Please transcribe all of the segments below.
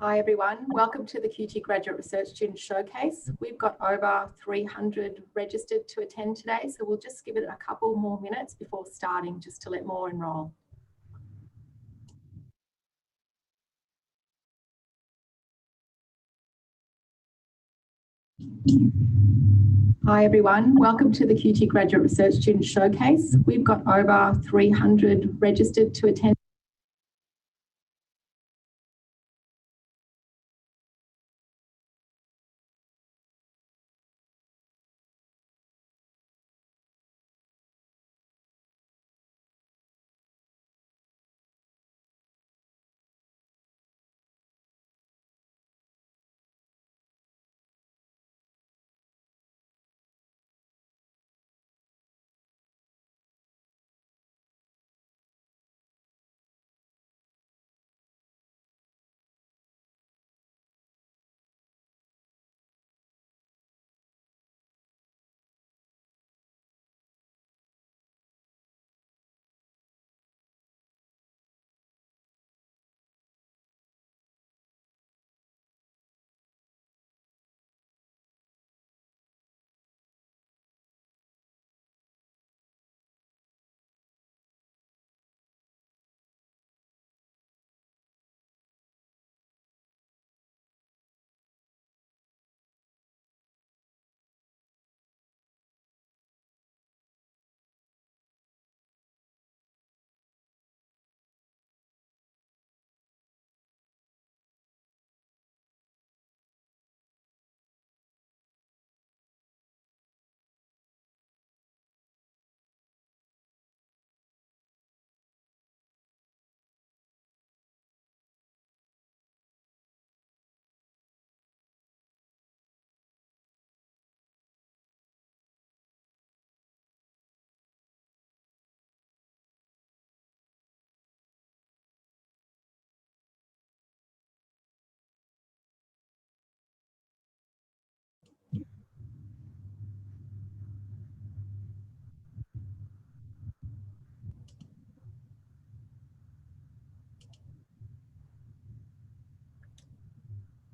Hi everyone, welcome to the QUT Graduate Research Student Showcase. We've got over 300 registered to attend today, so we'll just give it a couple more minutes before starting just to let more enrol. Hi everyone, welcome to the QUT Graduate Research Student Showcase. We've got over 300 registered to attend.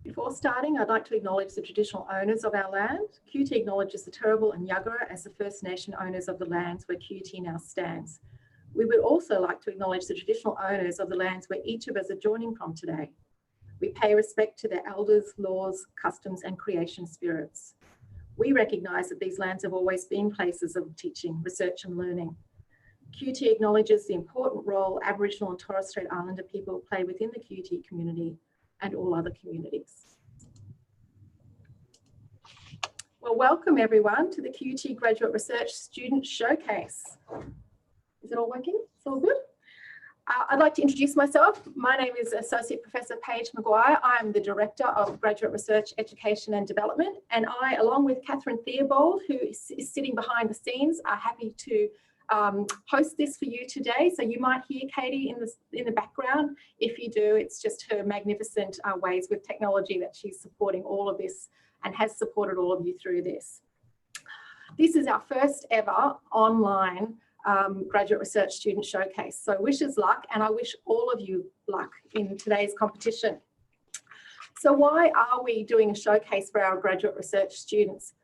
Before starting, I'd like to acknowledge the traditional owners of our land. QUT acknowledges the Turrbal and Yagara as the First Nation owners of the lands where QUT now stands. We would also like to acknowledge the traditional owners of the lands where each of us are joining from today. We pay respect to their elders, laws, customs and creation spirits. We recognise that these lands have always been places of teaching, research and learning. QUT acknowledges the important role Aboriginal and Torres Strait Islander people play within the QUT community and all other communities. Well, welcome everyone to the QUT Graduate Research Student Showcase. Is it all working? It's all good? I'd like to introduce myself. My name is Associate Professor Paige Maguire. I'm the Director of Graduate Research, Education and Development, and I, along with Catherine Theobald, who is sitting behind the scenes, are happy to host this for you today. So you might hear Katie in the background. If you do, it's just her magnificent ways with technology that she's supporting all of this and has supported all of you through this. This is our first ever online Graduate Research Student Showcase. So wish us luck, and I wish all of you luck in today's competition. So why are we doing a showcase for our graduate research students?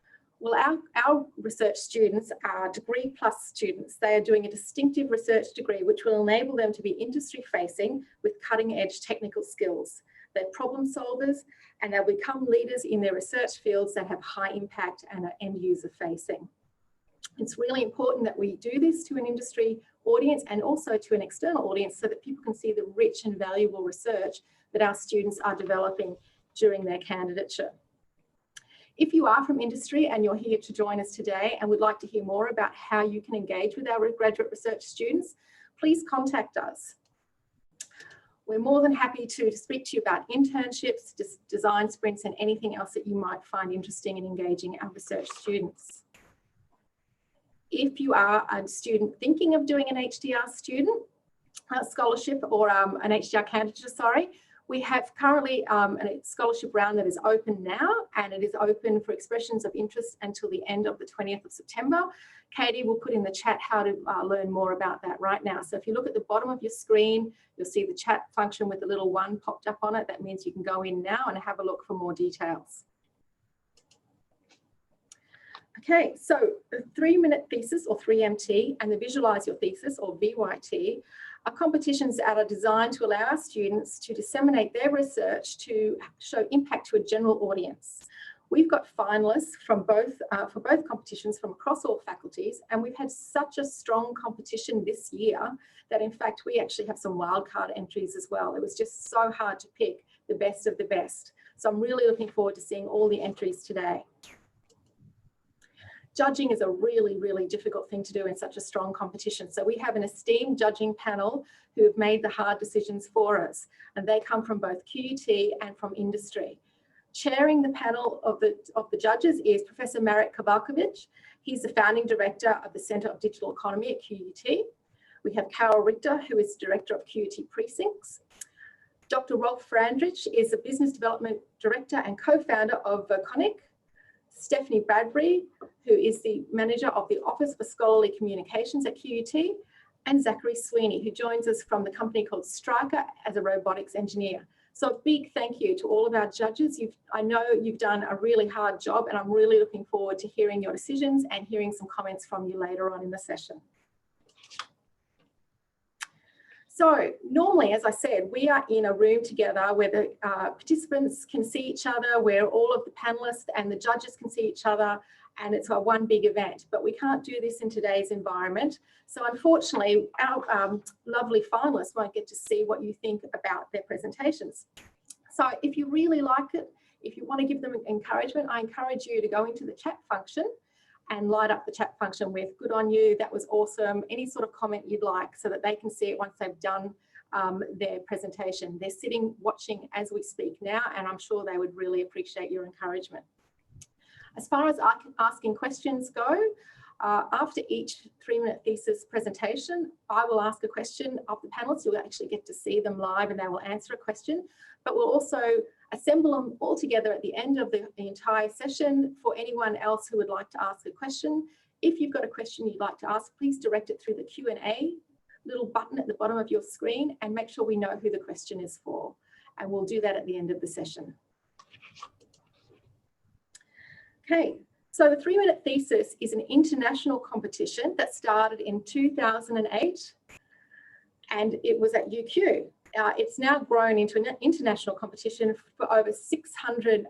Well, our research students are degree plus students. They are doing a distinctive research degree which will enable them to be industry facing with cutting edge technical skills. They're problem solvers and they'll become leaders in their research fields that have high impact and are end user facing. It's really important that we do this to an industry audience and also to an external audience so that people can see the rich and valuable research that our students are developing during their candidature. If you are from industry and you're here to join us today and would like to hear more about how you can engage with our graduate research students, please contact us. We're more than happy to speak to you about internships, design sprints and anything else that you might find interesting in engaging our research students. If you are a student thinking of doing an HDR scholarship or an HDR candidature, We have currently a scholarship round that is open now, and it is open for expressions of interest until the end of the 20th of September. Katie will put in the chat how to learn more about that right now. So if you look at the bottom of your screen, you'll see the chat function with the little one popped up on it. That means you can go in now and have a look for more details. Okay, so the 3-minute thesis, or 3MT, and the Visualise Your Thesis, or VYT, are competitions that are designed to allow our students to disseminate their research to show impact to a general audience. We've got finalists from for both competitions from across all faculties, and we've had such a strong competition this year that in fact we actually have some wildcard entries as well. It was just so hard to pick the best of the best. So I'm really looking forward to seeing all the entries today. Judging is a really, really difficult thing to do in such a strong competition. So we have an esteemed judging panel who have made the hard decisions for us, and they come from both QUT and from industry. Chairing the panel of the judges is Professor Marek Kowalkiewicz. He's the founding director of the Centre of Digital Economy at QUT. We have Carol Richter, who is director of QUT Precincts. Dr. Rolf Frandrich is the business development director and co-founder of Voconic. Stephanie Bradbury, who is the manager of the Office for Scholarly Communications at QUT, and Zachary Sweeney, who joins us from the company called Striker as a robotics engineer. So a big thank you to all of our judges. I know you've done a really hard job, and I'm really looking forward to hearing your decisions and hearing some comments from you later on in the session. So normally, as I said, we are in a room together where the participants can see each other, where all of the panelists and the judges can see each other, and it's a one big event. But we can't do this in today's environment. So unfortunately, our lovely finalists won't get to see what you think about their presentations. So if you really like it, if you want to give them encouragement, I encourage you to go into the chat function and light up the chat function with "good on you," "that was awesome," any sort of comment you'd like, so that they can see it once they've done their presentation. They're sitting watching as we speak now, and I'm sure they would really appreciate your encouragement. As far as asking questions go, after each 3-minute thesis presentation, I will ask a question of the panelists. You'll actually get to see them live and they will answer a question, but we'll also assemble them all together at the end of the entire session for anyone else who would like to ask a question. If you've got a question you'd like to ask, please direct it through the Q&A little button at the bottom of your screen, and make sure we know who the question is for. And we'll do that at the end of the session. Okay, so the 3-minute thesis is an international competition that started in 2008, and it was at UQ. It's now grown into an international competition for over 600,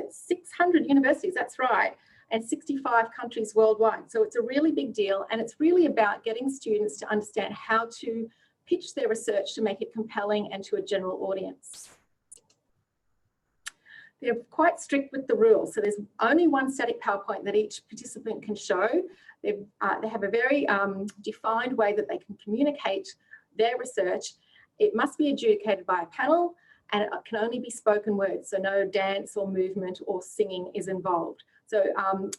600 universities, that's right, and 65 countries worldwide. So it's a really big deal, and it's really about getting students to understand how to pitch their research to make it compelling and to a general audience. They're quite strict with the rules. So there's only one static PowerPoint that each participant can show. They have a very defined way that they can communicate their research. It must be adjudicated by a panel, and it can only be spoken words. So no dance or movement or singing is involved. So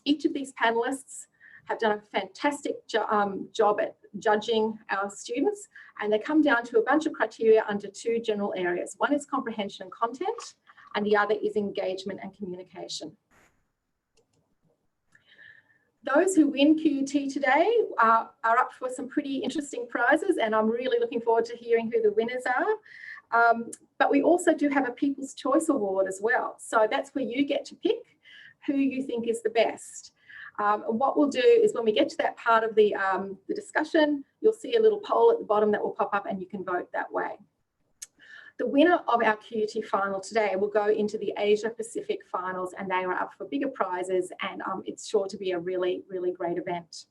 each of these panelists have done a fantastic job at judging our students, and they come down to a bunch of criteria under 2 general areas. One is comprehension and content, and the other is engagement and communication. Those who win QUT today are up for some pretty interesting prizes, and I'm really looking forward to hearing who the winners are. But we also do have a People's Choice Award as well. So that's where you get to pick who you think is the best. And what we'll do is when we get to that part of the discussion, you'll see a little poll at the bottom that will pop up, and you can vote that way. The winner of our QUT final today will go into the Asia Pacific finals, and they are up for bigger prizes, and it's sure to be a really, really great event.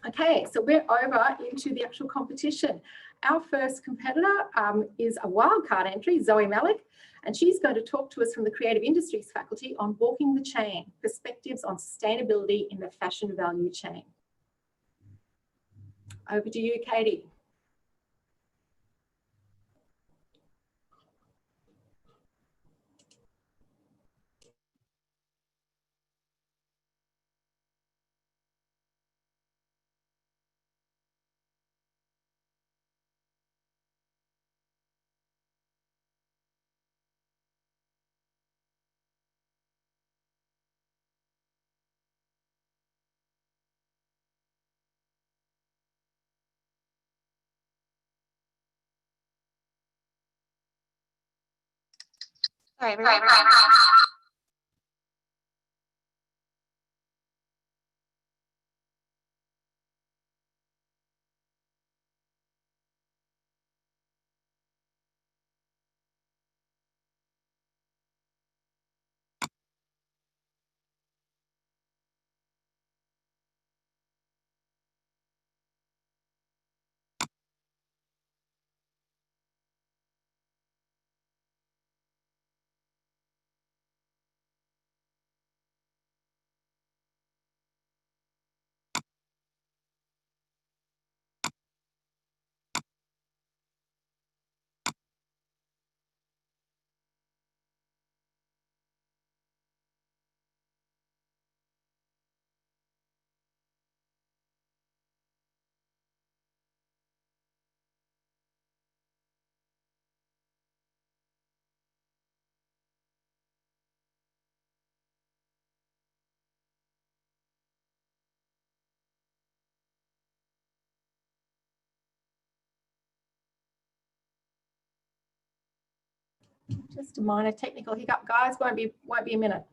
Okay, so we're over into the actual competition. Our first competitor is a wildcard entry, Zoe Malik, and she's going to talk to us from the Creative Industries faculty on Walking the Chain, Perspectives on Sustainability in the Fashion Value Chain. Over to you, Katie. everyone. Just a minor technical hiccup, guys. Won't be a minute.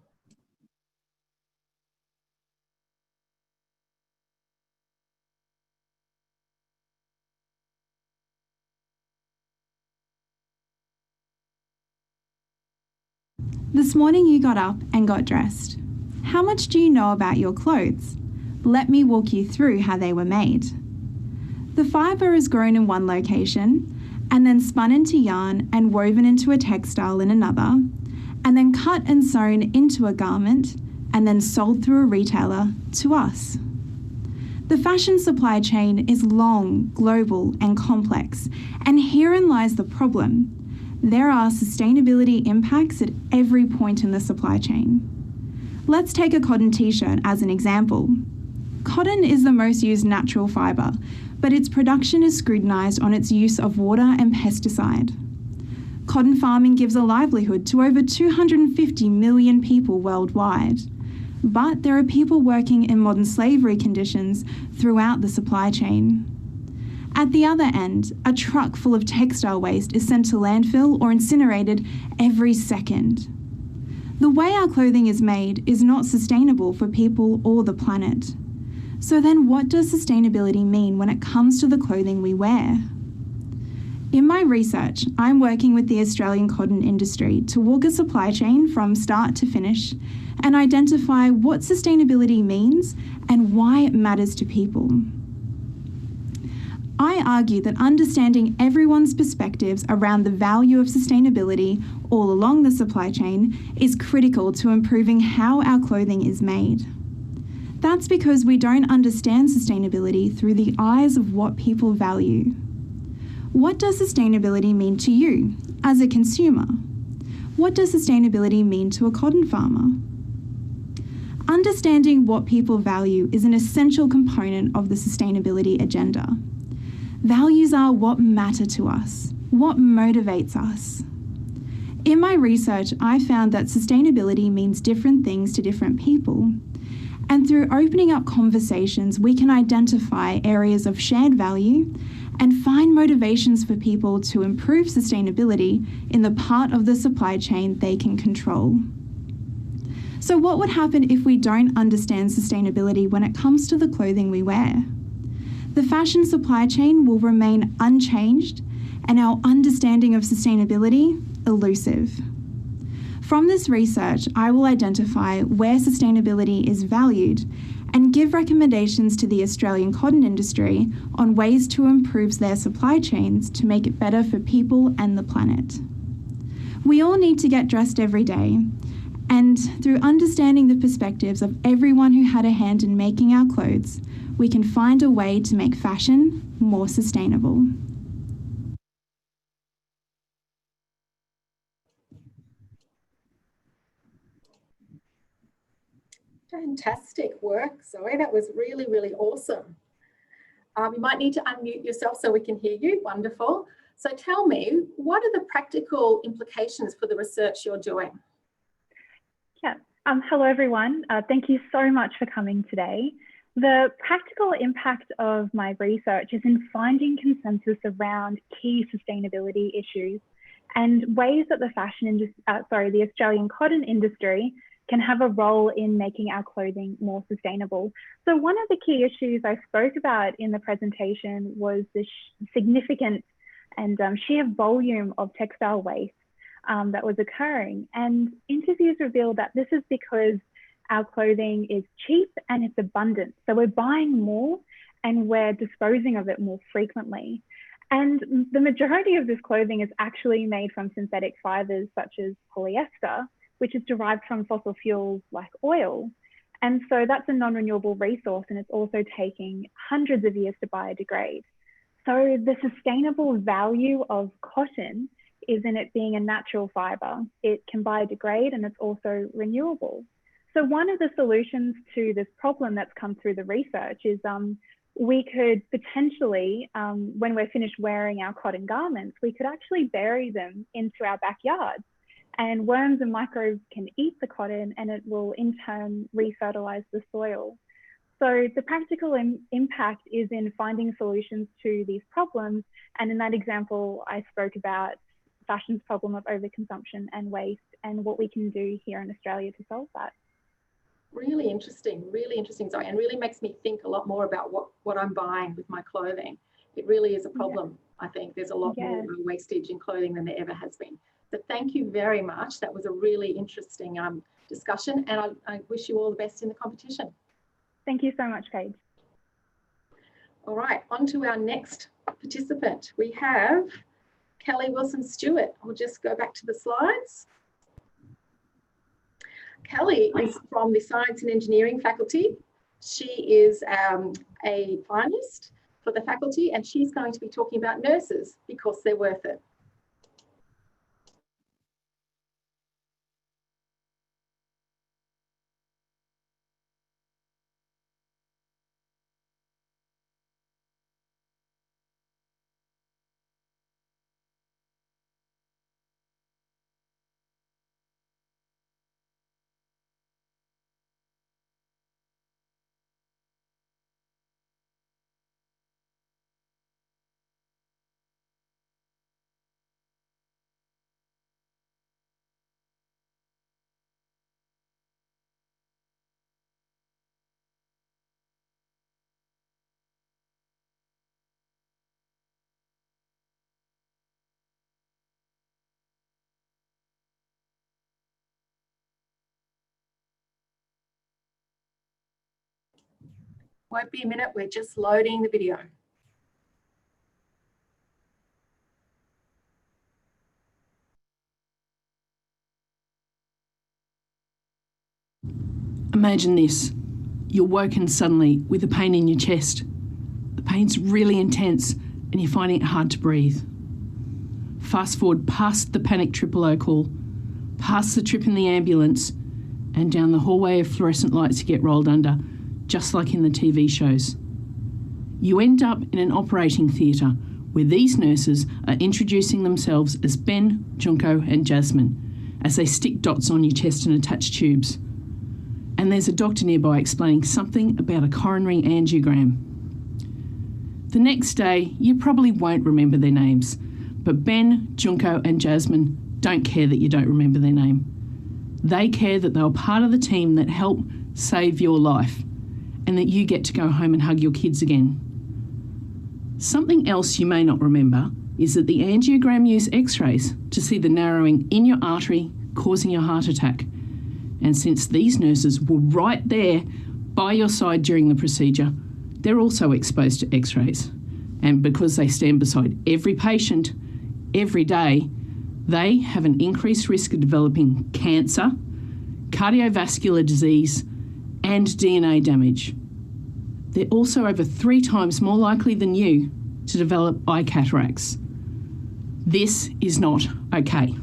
This morning you got up and got dressed. How much do you know about your clothes? Let me walk you through how they were made. The fibre is grown in one location and then spun into yarn and woven into a textile in another, and then cut and sewn into a garment and then sold through a retailer to us. The fashion supply chain is long, global and complex, and herein lies the problem. There are sustainability impacts at every point in the supply chain. Let's take a cotton t-shirt as an example. Cotton is the most used natural fibre, but its production is scrutinised on its use of water and pesticide. Cotton farming gives a livelihood to over 250 million people worldwide. But there are people working in modern slavery conditions throughout the supply chain. At the other end, a truck full of textile waste is sent to landfill or incinerated every second. The way our clothing is made is not sustainable for people or the planet. So then what does sustainability mean when it comes to the clothing we wear? In my research, I'm working with the Australian cotton industry to walk a supply chain from start to finish and identify what sustainability means and why it matters to people. I argue that understanding everyone's perspectives around the value of sustainability all along the supply chain is critical to improving how our clothing is made. That's because we don't understand sustainability through the eyes of what people value. What does sustainability mean to you as a consumer? What does sustainability mean to a cotton farmer? Understanding what people value is an essential component of the sustainability agenda. Values are what matter to us, what motivates us. In my research, I found that sustainability means different things to different people. And through opening up conversations, we can identify areas of shared value and find motivations for people to improve sustainability in the part of the supply chain they can control. So what would happen if we don't understand sustainability when it comes to the clothing we wear? The fashion supply chain will remain unchanged and our understanding of sustainability elusive. From this research, I will identify where sustainability is valued and give recommendations to the Australian cotton industry on ways to improve their supply chains to make it better for people and the planet. We all need to get dressed every day, and through understanding the perspectives of everyone who had a hand in making our clothes, we can find a way to make fashion more sustainable. Fantastic work, Zoe. That was really, really awesome. You might need to unmute yourself so we can hear you. Wonderful. So tell me, what are the practical implications for the research you're doing? Yeah. Hello, everyone. Thank you so much for coming today. The practical impact of my research is in finding consensus around key sustainability issues and ways that the Australian cotton industry can have a role in making our clothing more sustainable. So one of the key issues I spoke about in the presentation was the significant and sheer volume of textile waste that was occurring. And interviews revealed that this is because our clothing is cheap and it's abundant. So we're buying more and we're disposing of it more frequently. And the majority of this clothing is actually made from synthetic fibers such as polyester, which is derived from fossil fuels like oil. And so that's a non-renewable resource, and it's also taking hundreds of years to biodegrade. So the sustainable value of cotton is in it being a natural fiber. It can biodegrade and it's also renewable. So one of the solutions to this problem that's come through the research is we could potentially, when we're finished wearing our cotton garments, we could actually bury them into our backyards, and worms and microbes can eat the cotton and it will in turn refertilize the soil. So the practical impact is in finding solutions to these problems. And in that example, I spoke about fashion's problem of overconsumption and waste and what we can do here in Australia to solve that. Really interesting, Zoe, and really makes me think a lot more about what I'm buying with my clothing. It really is a problem. I think there's a lot more wastage in clothing than there ever has been. So thank you very much. That was a really interesting discussion, and I wish you all the best in the competition. Thank you so much, Paige. All right, on to our next participant. We have Kelly Wilson-Stewart. We'll just go back to the slides. Kelly is from the Science and Engineering faculty. She is a finalist for the faculty, and she's going to be talking about nurses because they're worth it. Won't be a minute, we're just loading the video. Imagine this. You're woken suddenly with a pain in your chest. The pain's really intense and you're finding it hard to breathe. Fast forward past the panic 000 call, past the trip in the ambulance, and down the hallway of fluorescent lights you get rolled under, just like in the TV shows. You end up in an operating theatre where these nurses are introducing themselves as Ben, Junko and Jasmine as they stick dots on your chest and attach tubes. And there's a doctor nearby explaining something about a coronary angiogram. The next day, you probably won't remember their names, but Ben, Junko and Jasmine don't care that you don't remember their name. They care that they were part of the team that helped save your life, and that you get to go home and hug your kids again. Something else you may not remember is that the angiogram used x-rays to see the narrowing in your artery causing your heart attack. And since these nurses were right there by your side during the procedure, they're also exposed to x-rays. And because they stand beside every patient every day, they have an increased risk of developing cancer, cardiovascular disease, and DNA damage. They're also over 3 times more likely than you to develop eye cataracts. This is not okay.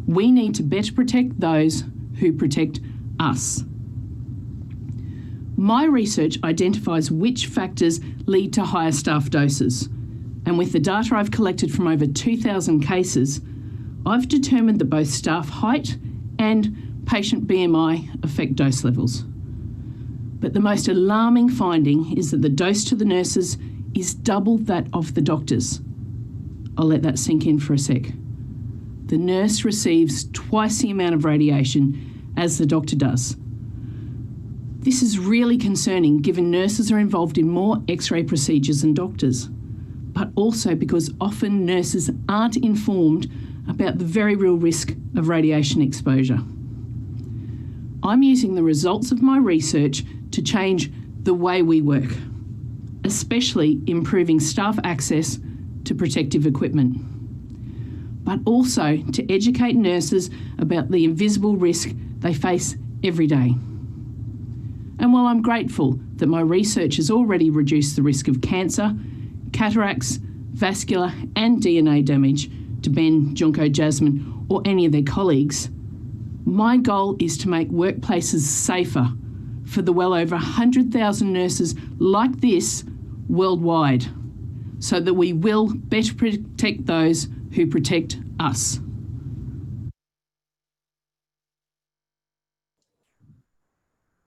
We need to better protect those who protect us. My research identifies which factors lead to higher staff doses, and with the data I've collected from over 2,000 cases, I've determined that both staff height and patient BMI affect dose levels. But the most alarming finding is that the dose to the nurses is double that of the doctors. I'll let that sink in for a sec. the nurse receives twice the amount of radiation as the doctor does. This is really concerning given nurses are involved in more X-ray procedures than doctors, but also because often nurses aren't informed about the very real risk of radiation exposure. I'm using the results of my research to change the way we work, especially improving staff access to protective equipment, but also to educate nurses about the invisible risk they face every day. And while I'm grateful that my research has already reduced the risk of cancer, cataracts, vascular and DNA damage to Ben, Junko, Jasmine or any of their colleagues, my goal is to make workplaces safer for the well over 100,000 nurses like this worldwide, so that we will better protect those who protect us.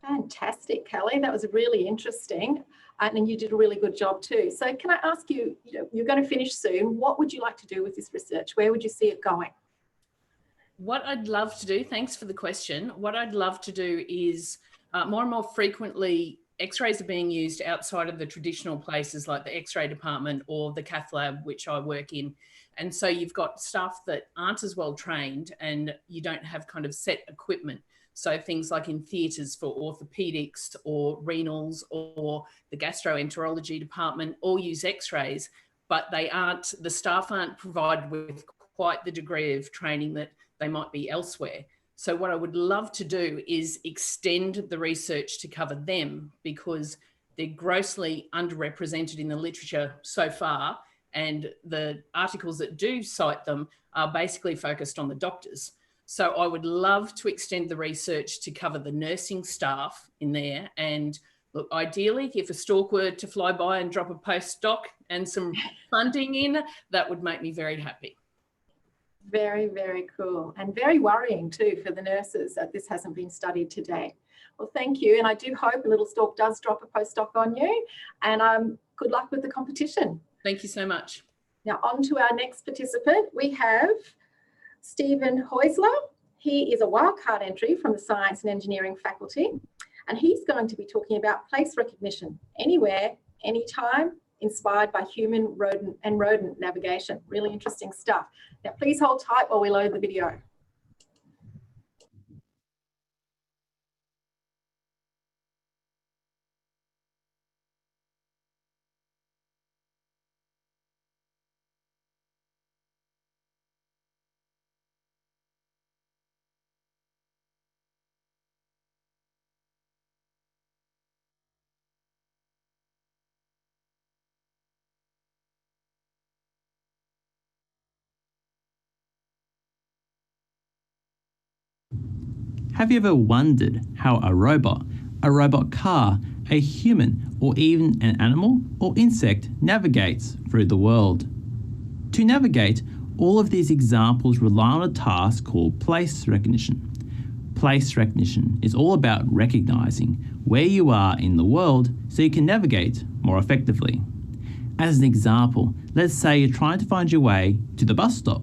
Fantastic, Kelly. That was really interesting. And you did a really good job too. So can I ask you, you're going to finish soon. What would you like to do with this research? Where would you see it going? What I'd love to do, thanks for the question, what I'd love to do is more and more frequently X-rays are being used outside of the traditional places like the X-ray department or the cath lab, which I work in. And so you've got staff that aren't as well trained and you don't have kind of set equipment. So things like in theatres for orthopedics or renals or the gastroenterology department all use X-rays, but the staff aren't provided with quite the degree of training that they might be elsewhere. So what I would love to do is extend the research to cover them because they're grossly underrepresented in the literature so far, and the articles that do cite them are basically focused on the doctors. So I would love to extend the research to cover the nursing staff in there. And look, ideally, if a stalk were to fly by and drop a postdoc and some funding in, that would make me very happy. Very, very cool, and very worrying too for the nurses that this hasn't been studied today. Well, thank you. And I do hope a little stalk does drop a postdoc on you, and good luck with the competition. Thank you so much. Now on to our next participant. We have Stephen Heusler. He is a wildcard entry from the Science and Engineering faculty, and he's going to be talking about place recognition, anywhere, anytime, inspired by human, rodent and rodent navigation. Really interesting stuff. Now please hold tight while we load the video. Have you ever wondered how a robot car, a human, or even an animal or insect navigates through the world? To navigate, all of these examples rely on a task called place recognition. Place recognition is all about recognizing where you are in the world so you can navigate more effectively. As an example, let's say you're trying to find your way to the bus stop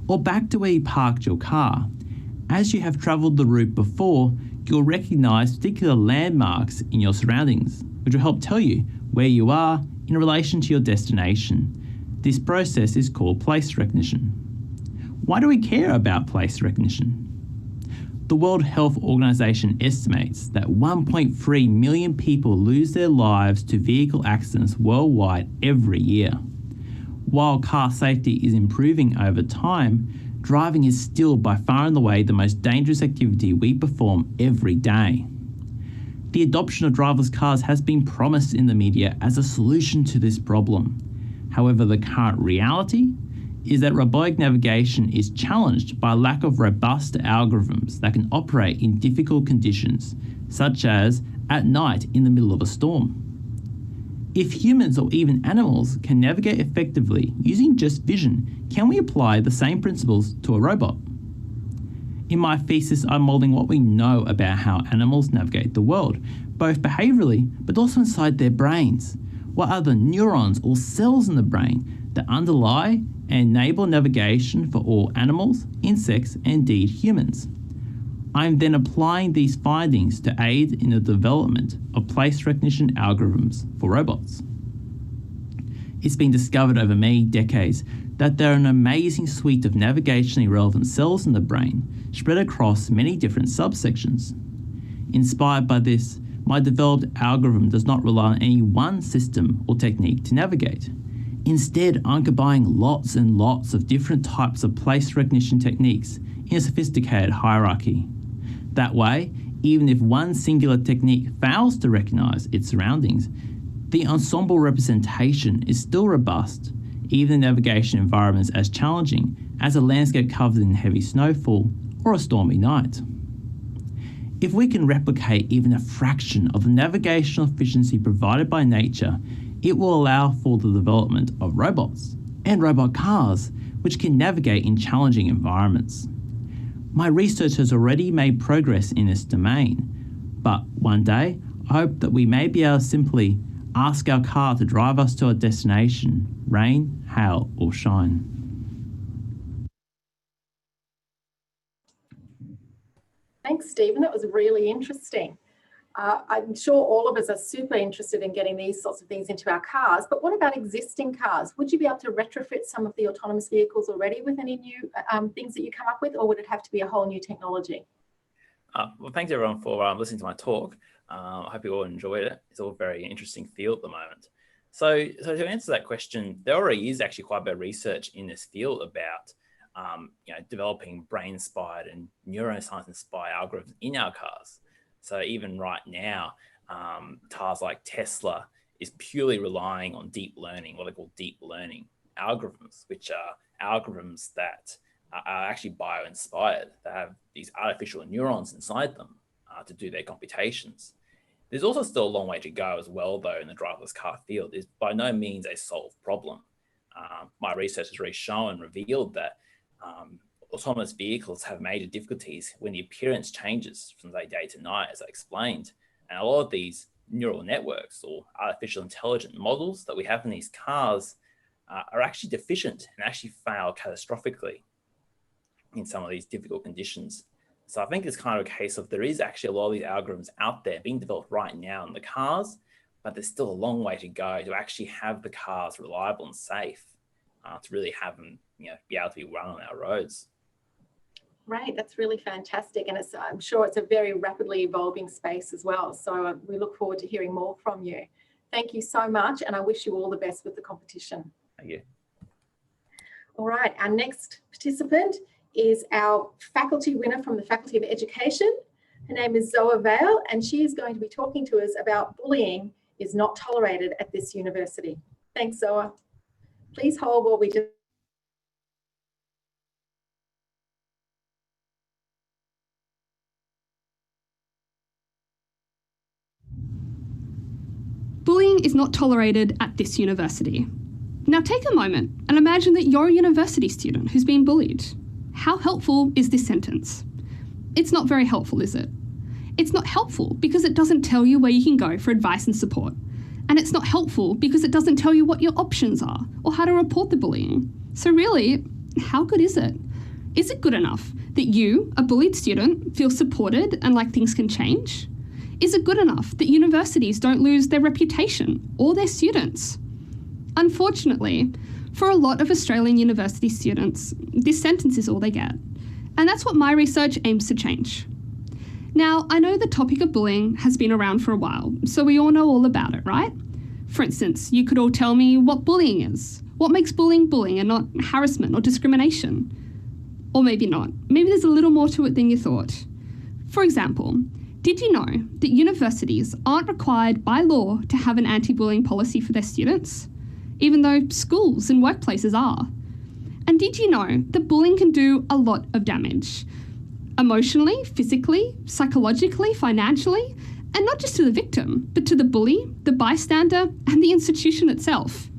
or back to where you parked your car. As you have travelled the route before, you'll recognise particular landmarks in your surroundings, which will help tell you where you are in relation to your destination. This process is called place recognition. Why do we care about place recognition? The World Health Organization estimates that 1.3 million people lose their lives to vehicle accidents worldwide every year. While car safety is improving over time, driving is still by far and away the most dangerous activity we perform every day. The adoption of driverless cars has been promised in the media as a solution to this problem. However, the current reality is that robotic navigation is challenged by a lack of robust algorithms that can operate in difficult conditions, such as at night in the middle of a storm. If humans or even animals can navigate effectively using just vision, can we apply the same principles to a robot? In my thesis, I'm modelling what we know about how animals navigate the world, both behaviourally but also inside their brains. What are the neurons or cells in the brain that underlie and enable navigation for all animals, insects, and indeed humans? I am then applying these findings to aid in the development of place recognition algorithms for robots. It's been discovered over many decades that there are an amazing suite of navigationally relevant cells in the brain spread across many different subsections. Inspired by this, my developed algorithm does not rely on any one system or technique to navigate. Instead, I'm combining lots and lots of different types of place recognition techniques in a sophisticated hierarchy. That way, even if one singular technique fails to recognize its surroundings, the ensemble representation is still robust, even in navigation environments as challenging as a landscape covered in heavy snowfall or a stormy night. If we can replicate even a fraction of the navigational efficiency provided by nature, it will allow for the development of robots and robot cars, which can navigate in challenging environments. My research has already made progress in this domain, but one day I hope that we may be able to simply ask our car to drive us to our destination, rain, hail, or shine. Thanks, Stephen. That was really interesting. I'm sure all of us are super interested in getting these sorts of things into our cars, but what about existing cars? Would you be able to retrofit some of the autonomous vehicles already with any new things that you come up with, or would it have to be a whole new technology? Well, thanks everyone for listening to my talk. I hope you all enjoyed it. It's all a very interesting field at the moment. So to answer that question, there already is actually quite a bit of research in this field about developing brain-inspired and neuroscience-inspired algorithms in our cars. So even right now, cars like Tesla is purely relying on deep learning, what they call deep learning algorithms, which are algorithms that are actually bio-inspired. They have these artificial neurons inside them to do their computations. There's also still a long way to go as well, though, in the driverless car field. It's by no means a solved problem. My research has really shown and revealed that autonomous vehicles have major difficulties when the appearance changes from day to night, as I explained. And a lot of these neural networks or artificial intelligence models that we have in these cars are actually deficient and actually fail catastrophically in some of these difficult conditions. So I think it's kind of a case of there is actually a lot of these algorithms out there being developed right now in the cars, but there's still a long way to go to actually have the cars reliable and safe to really have them be able to be run on our roads. Right, that's really fantastic. And I'm sure it's a very rapidly evolving space as well. So we look forward to hearing more from you. Thank you so much. And I wish you all the best with the competition. Thank you. All right, our next participant is our faculty winner from the Faculty of Education. Her name is Zoa Vale, and she is going to be talking to us about bullying is not tolerated at this university. Thanks, Zoa. Please hold while we do. Bullying is not tolerated at this university. Now take a moment and imagine that you're a university student who's been bullied. How helpful is this sentence? It's not very helpful, is it? It's not helpful because it doesn't tell you where you can go for advice and support. And it's not helpful because it doesn't tell you what your options are or how to report the bullying. So really, how good is it? Is it good enough that you, a bullied student, feel supported and like things can change? Is it good enough that universities don't lose their reputation or their students? Unfortunately, for a lot of Australian university students, this sentence is all they get. And that's what my research aims to change. Now, I know the topic of bullying has been around for a while, so we all know all about it, right? For instance, you could all tell me what bullying is. What makes bullying bullying and not harassment or discrimination? Or maybe not. Maybe there's a little more to it than you thought. For example, did you know that universities aren't required by law to have an anti-bullying policy for their students, even though schools and workplaces are? And did you know that bullying can do a lot of damage? Emotionally, physically, psychologically, financially, and not just to the victim, but to the bully, the bystander, and the institution itself.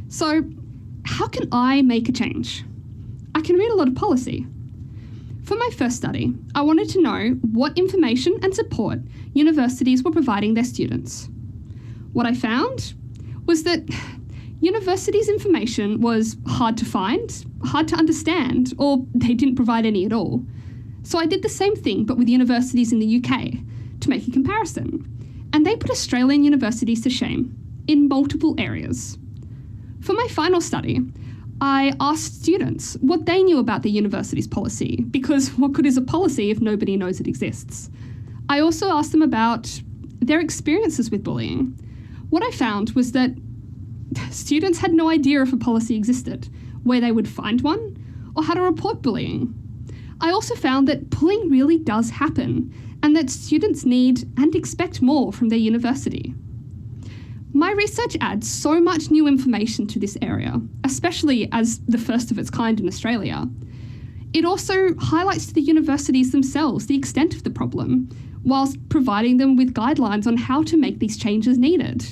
So, how can I make a change? I can read a lot of policy. For my first study, I wanted to know what information and support universities were providing their students. What I found was that universities' information was hard to find, hard to understand, or they didn't provide any at all. So I did the same thing, but with universities in the UK, to make a comparison. And they put Australian universities to shame in multiple areas. For my final study, I asked students what they knew about the university's policy, because what good is a policy if nobody knows it exists? I also asked them about their experiences with bullying. What I found was that students had no idea if a policy existed, where they would find one, or how to report bullying. I also found that bullying really does happen, and that students need and expect more from their university. My research adds so much new information to this area, especially as the first of its kind in Australia. It also highlights to the universities themselves the extent of the problem, whilst providing them with guidelines on how to make these changes needed.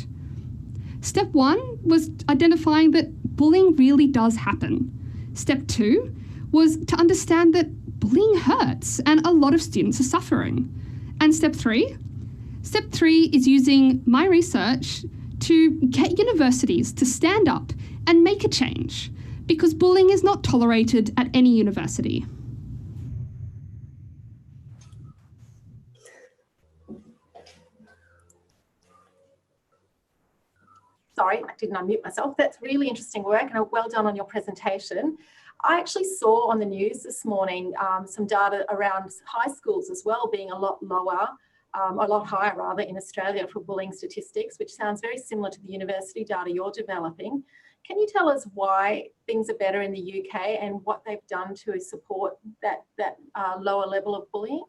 Step 1 was identifying that bullying really does happen. Step 2 was to understand that bullying hurts and a lot of students are suffering. And Step 3 is using my research to get universities to stand up and make a change, because bullying is not tolerated at any university. Sorry, I didn't unmute myself. That's really interesting work, and well done on your presentation. I actually saw on the news this morning some data around high schools as well being a lot higher rather in Australia for bullying statistics, which sounds very similar to the university data you're developing. Can you tell us why things are better in the UK and what they've done to support that lower level of bullying?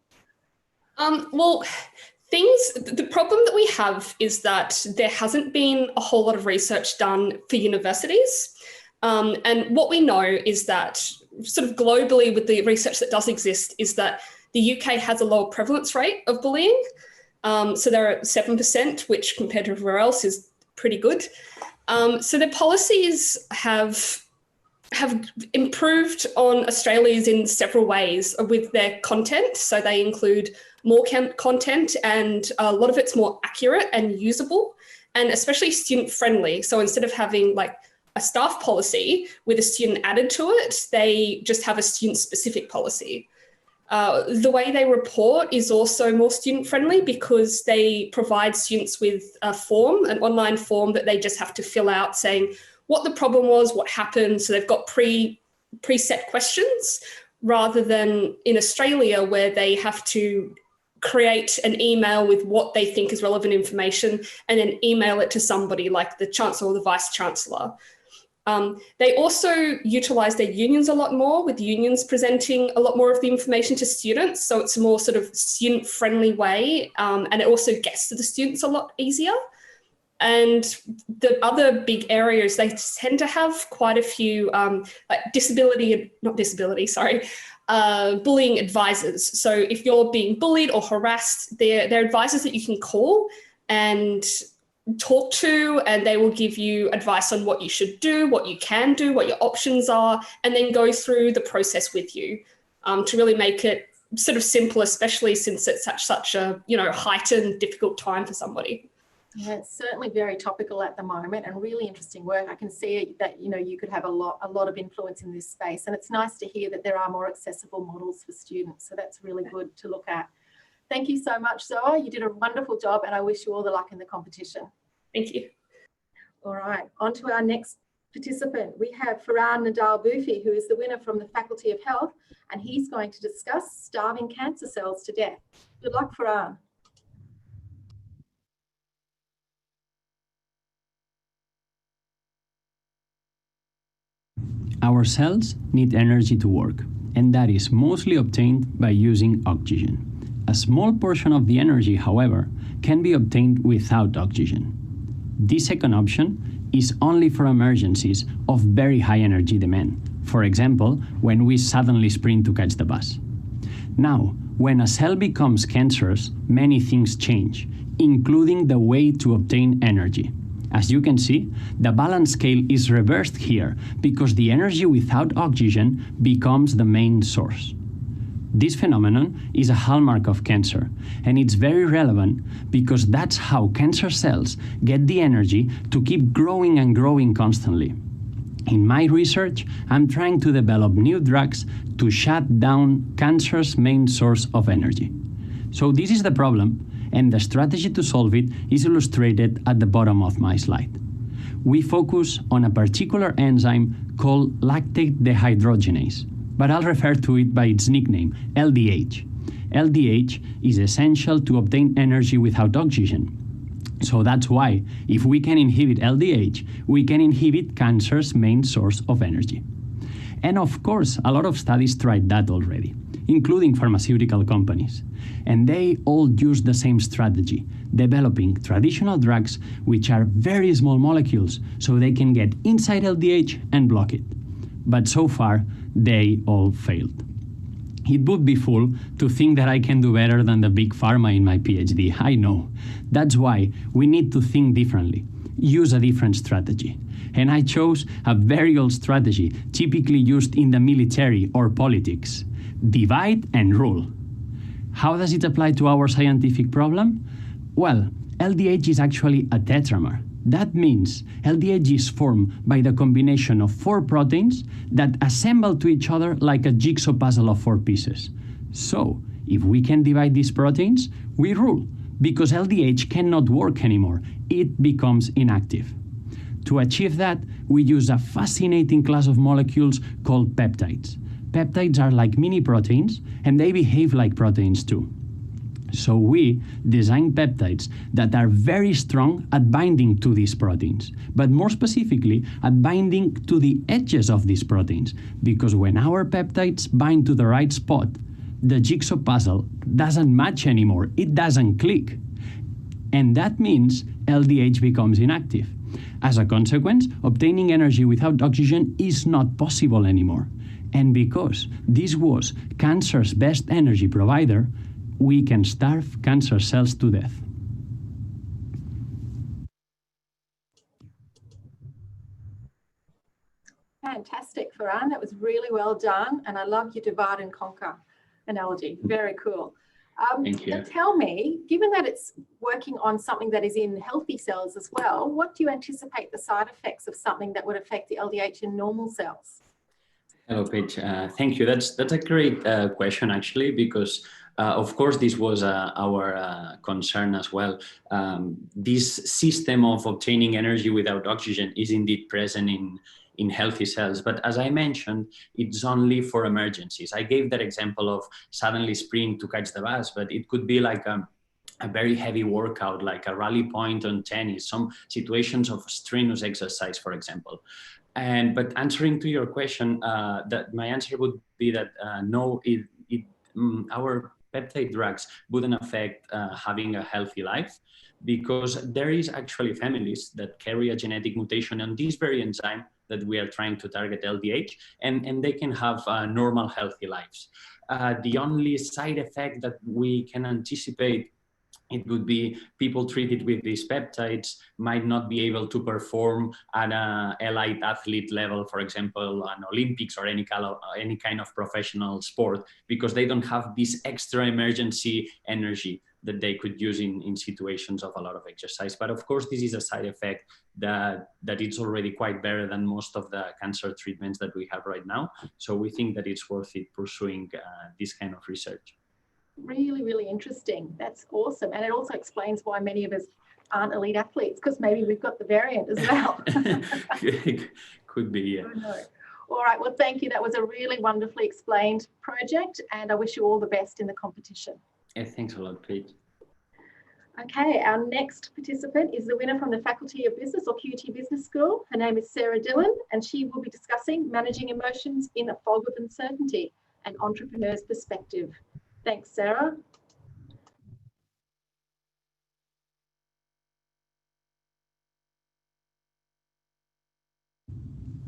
The problem that we have is that there hasn't been a whole lot of research done for universities. And what we know is that sort of globally with the research that does exist is that the UK has a lower prevalence rate of bullying. So they're at 7%, which compared to everywhere else is pretty good. So the policies have improved on Australia's in several ways with their content. So they include more content, and a lot of it's more accurate and usable, and especially student friendly. So instead of having like a staff policy with a student added to it, they just have a student specific policy. The way they report is also more student friendly because they provide students with a form, an online form that they just have to fill out saying what the problem was, what happened. So they've got preset questions, rather than in Australia where they have to create an email with what they think is relevant information and then email it to somebody like the Chancellor or the Vice Chancellor. They also utilise their unions a lot more, with unions presenting a lot more of the information to students. So it's a more sort of student-friendly way, and it also gets to the students a lot easier. And the other big areas, they tend to have quite a few bullying advisors. So if you're being bullied or harassed, they're advisors that you can call and talk to, and they will give you advice on what you should do, what you can do, what your options are, and then go through the process with you to really make it sort of simple, especially since it's such a heightened, difficult time for somebody. Yeah, it's certainly very topical at the moment and really interesting work. I can see that you could have a lot of influence in this space, and it's nice to hear that there are more accessible models for students. So that's really good to look at. Thank you so much, Zoa. You did a wonderful job, and I wish you all the luck in the competition. Thank you. All right, on to our next participant. We have Farhan Nadal-Bufi, who is the winner from the Faculty of Health, and he's going to discuss starving cancer cells to death. Good luck, Farhan. Our cells need energy to work, and that is mostly obtained by using oxygen. A small portion of the energy, however, can be obtained without oxygen. This second option is only for emergencies of very high energy demand, for example, when we suddenly sprint to catch the bus. Now, when a cell becomes cancerous, many things change, including the way to obtain energy. As you can see, the balance scale is reversed here because the energy without oxygen becomes the main source. This phenomenon is a hallmark of cancer, and it's very relevant because that's how cancer cells get the energy to keep growing and growing constantly. In my research, I'm trying to develop new drugs to shut down cancer's main source of energy. So this is the problem, and the strategy to solve it is illustrated at the bottom of my slide. We focus on a particular enzyme called lactate dehydrogenase, but I'll refer to it by its nickname, LDH. LDH is essential to obtain energy without oxygen. So that's why, if we can inhibit LDH, we can inhibit cancer's main source of energy. And of course, a lot of studies tried that already, including pharmaceutical companies. And they all use the same strategy, developing traditional drugs which are very small molecules so they can get inside LDH and block it. But so far, they all failed. It would be fool to think that I can do better than the big pharma in my PhD, I know. That's why we need to think differently, use a different strategy. And I chose a very old strategy, typically used in the military or politics. Divide and rule. How does it apply to our scientific problem? Well, LDH is actually a tetramer. That means LDH is formed by the combination of 4 proteins that assemble to each other like a jigsaw puzzle of 4 pieces. So, if we can divide these proteins, we rule, because LDH cannot work anymore. It becomes inactive. To achieve that, we use a fascinating class of molecules called peptides. Peptides are like mini proteins, and they behave like proteins too. So we design peptides that are very strong at binding to these proteins, but more specifically at binding to the edges of these proteins, because when our peptides bind to the right spot, the jigsaw puzzle doesn't match anymore, it doesn't click. And that means LDH becomes inactive. As a consequence, obtaining energy without oxygen is not possible anymore. And because this was cancer's best energy provider, we can starve cancer cells to death. Fantastic, Farhan. That was really well done. And I love your divide and conquer analogy. Very cool. Thank you. Now tell me, given that it's working on something that is in healthy cells as well, what do you anticipate the side effects of something that would affect the LDH in normal cells? Hello, Paige. Thank you. That's a great question, actually, because of course, this was our concern as well. This system of obtaining energy without oxygen is indeed present in healthy cells. But as I mentioned, it's only for emergencies. I gave that example of suddenly sprinting to catch the bus, but it could be like a very heavy workout, like a rally point on tennis, some situations of strenuous exercise, for example. But answering to your question, that my answer would be that no, our peptide drugs wouldn't affect having a healthy life, because there is actually families that carry a genetic mutation on this very enzyme that we are trying to target, LDH, and they can have normal healthy lives. The only side effect that we can anticipate, it would be people treated with these peptides might not be able to perform at an elite athlete level, for example, on Olympics or any kind of professional sport, because they don't have this extra emergency energy that they could use in situations of a lot of exercise. But of course, this is a side effect that it's already quite better than most of the cancer treatments that we have right now. So we think that it's worth it pursuing this kind of research. Really, really interesting. That's awesome. And it also explains why many of us aren't elite athletes, because maybe we've got the variant as well. Could be, yeah. All right. Well, thank you. That was a really wonderfully explained project, and I wish you all the best in the competition. Yeah, thanks a lot, Paige. Okay, our next participant is the winner from the Faculty of Business or QUT Business School. Her name is Sarah Dillon, and she will be discussing managing emotions in a fog of uncertainty, an entrepreneur's perspective. Thanks, Sarah.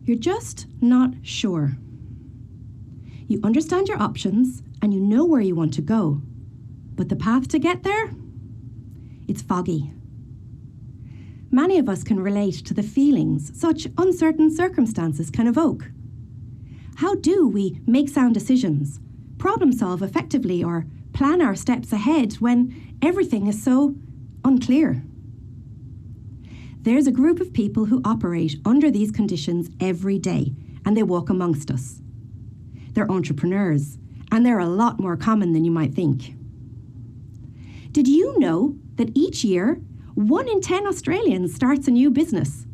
You're just not sure. You understand your options and you know where you want to go, but the path to get there, it's foggy. Many of us can relate to the feelings such uncertain circumstances can evoke. How do we make sound decisions, problem solve effectively or plan our steps ahead when everything is so unclear. There's a group of people who operate under these conditions every day, and they walk amongst us. They're entrepreneurs, and they're a lot more common than you might think. Did you know that each year, 1 in 10 Australians starts a new business?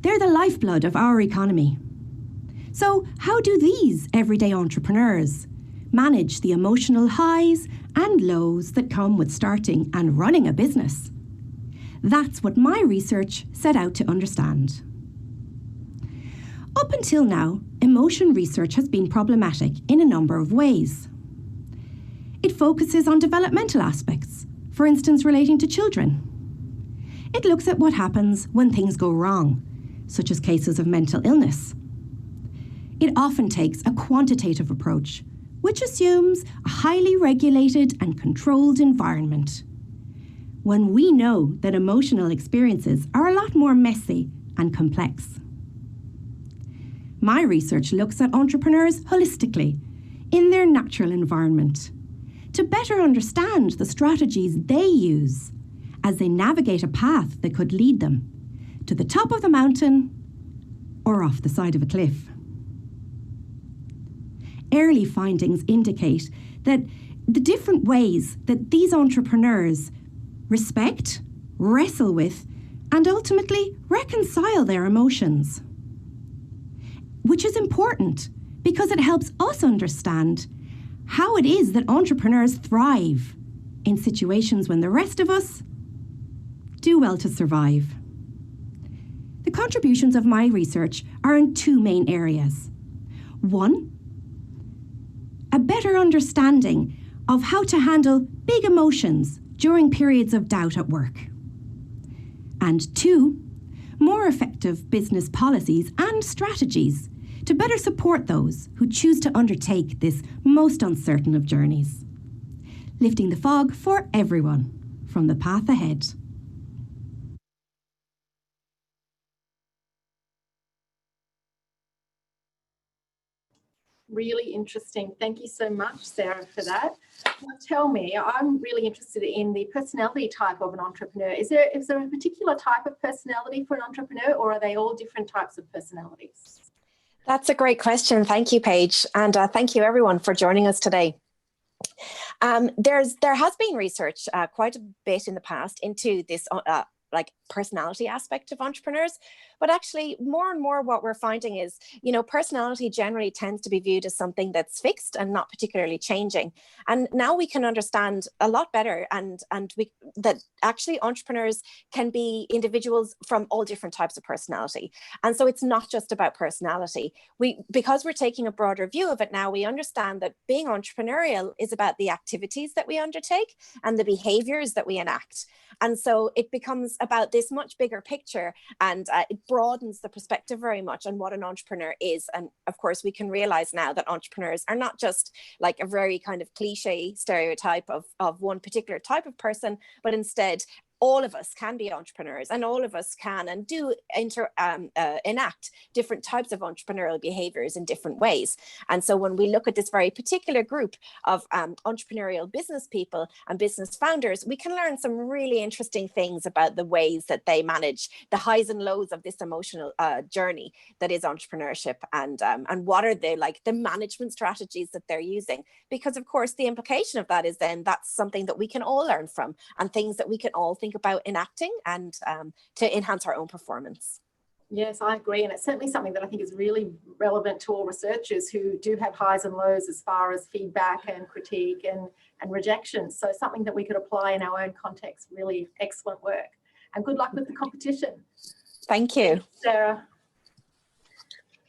They're the lifeblood of our economy. So how do these everyday entrepreneurs manage the emotional highs and lows that come with starting and running a business? That's what my research set out to understand. Up until now, emotion research has been problematic in a number of ways. It focuses on developmental aspects, for instance relating to children. It looks at what happens when things go wrong, such as cases of mental illness. It often takes a quantitative approach, which assumes a highly regulated and controlled environment, when we know that emotional experiences are a lot more messy and complex. My research looks at entrepreneurs holistically, in their natural environment, to better understand the strategies they use as they navigate a path that could lead them to the top of the mountain or off the side of a cliff. Early findings indicate that the different ways that these entrepreneurs respect, wrestle with, and ultimately reconcile their emotions, which is important because it helps us understand how it is that entrepreneurs thrive in situations when the rest of us do well to survive. The contributions of my research are in 2 main areas. 1, a better understanding of how to handle big emotions during periods of doubt at work. And 2, more effective business policies and strategies to better support those who choose to undertake this most uncertain of journeys, lifting the fog for everyone from the path ahead. Really interesting. Thank you so much, Sarah, for that. Now, tell me, I'm really interested in the personality type of an entrepreneur. Is there a particular type of personality for an entrepreneur, or are they all different types of personalities? That's a great question. Thank you, Paige. And thank you, everyone, for joining us today. There has been research quite a bit in the past into this personality aspect of entrepreneurs, but actually more and more what we're finding is, personality generally tends to be viewed as something that's fixed and not particularly changing. And now we can understand a lot better that actually entrepreneurs can be individuals from all different types of personality. And so it's not just about personality. Because we're taking a broader view of it now, we understand that being entrepreneurial is about the activities that we undertake and the behaviors that we enact. And so it becomes about this much bigger picture, and it broadens the perspective very much on what an entrepreneur is. And of course, we can realize now that entrepreneurs are not just like a very kind of cliche stereotype of one particular type of person, but instead all of us can be entrepreneurs, and all of us can and do enact different types of entrepreneurial behaviors in different ways. And so when we look at this very particular group of entrepreneurial business people and business founders, we can learn some really interesting things about the ways that they manage the highs and lows of this emotional journey that is entrepreneurship, and what are the management strategies that they're using. Because of course, the implication of that is then that's something that we can all learn from, and things that we can all think about enacting and to enhance our own performance. Yes, I agree. And it's certainly something that I think is really relevant to all researchers who do have highs and lows as far as feedback and critique and rejection. So something that we could apply in our own context. Really excellent work. And good luck with the competition. Thank you. Thanks, Sarah.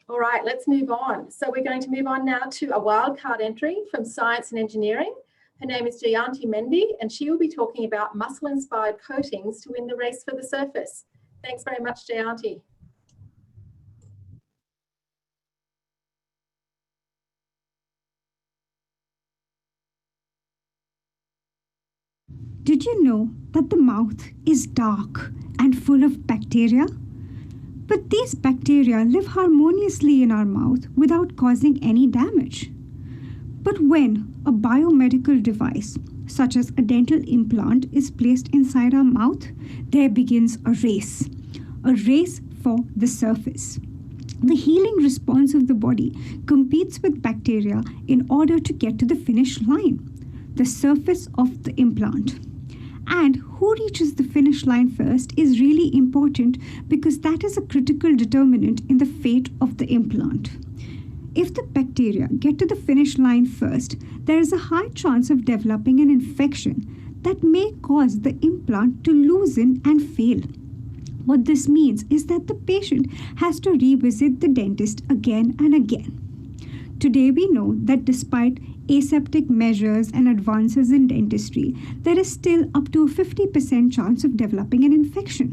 All right, let's move on. So we're going to move on now to a wildcard entry from Science and Engineering. Her name is Jayanti Mendy, and she will be talking about muscle-inspired coatings to win the race for the surface. Thanks very much, Jayanti. Did you know that the mouth is dark and full of bacteria? But these bacteria live harmoniously in our mouth without causing any damage. But when a biomedical device, such as a dental implant, is placed inside our mouth, there begins a race for the surface. The healing response of the body competes with bacteria in order to get to the finish line, the surface of the implant. And who reaches the finish line first is really important because that is a critical determinant in the fate of the implant. If the bacteria get to the finish line first, there is a high chance of developing an infection that may cause the implant to loosen and fail. What this means is that the patient has to revisit the dentist again and again. Today we know that despite aseptic measures and advances in dentistry, there is still up to a 50% chance of developing an infection.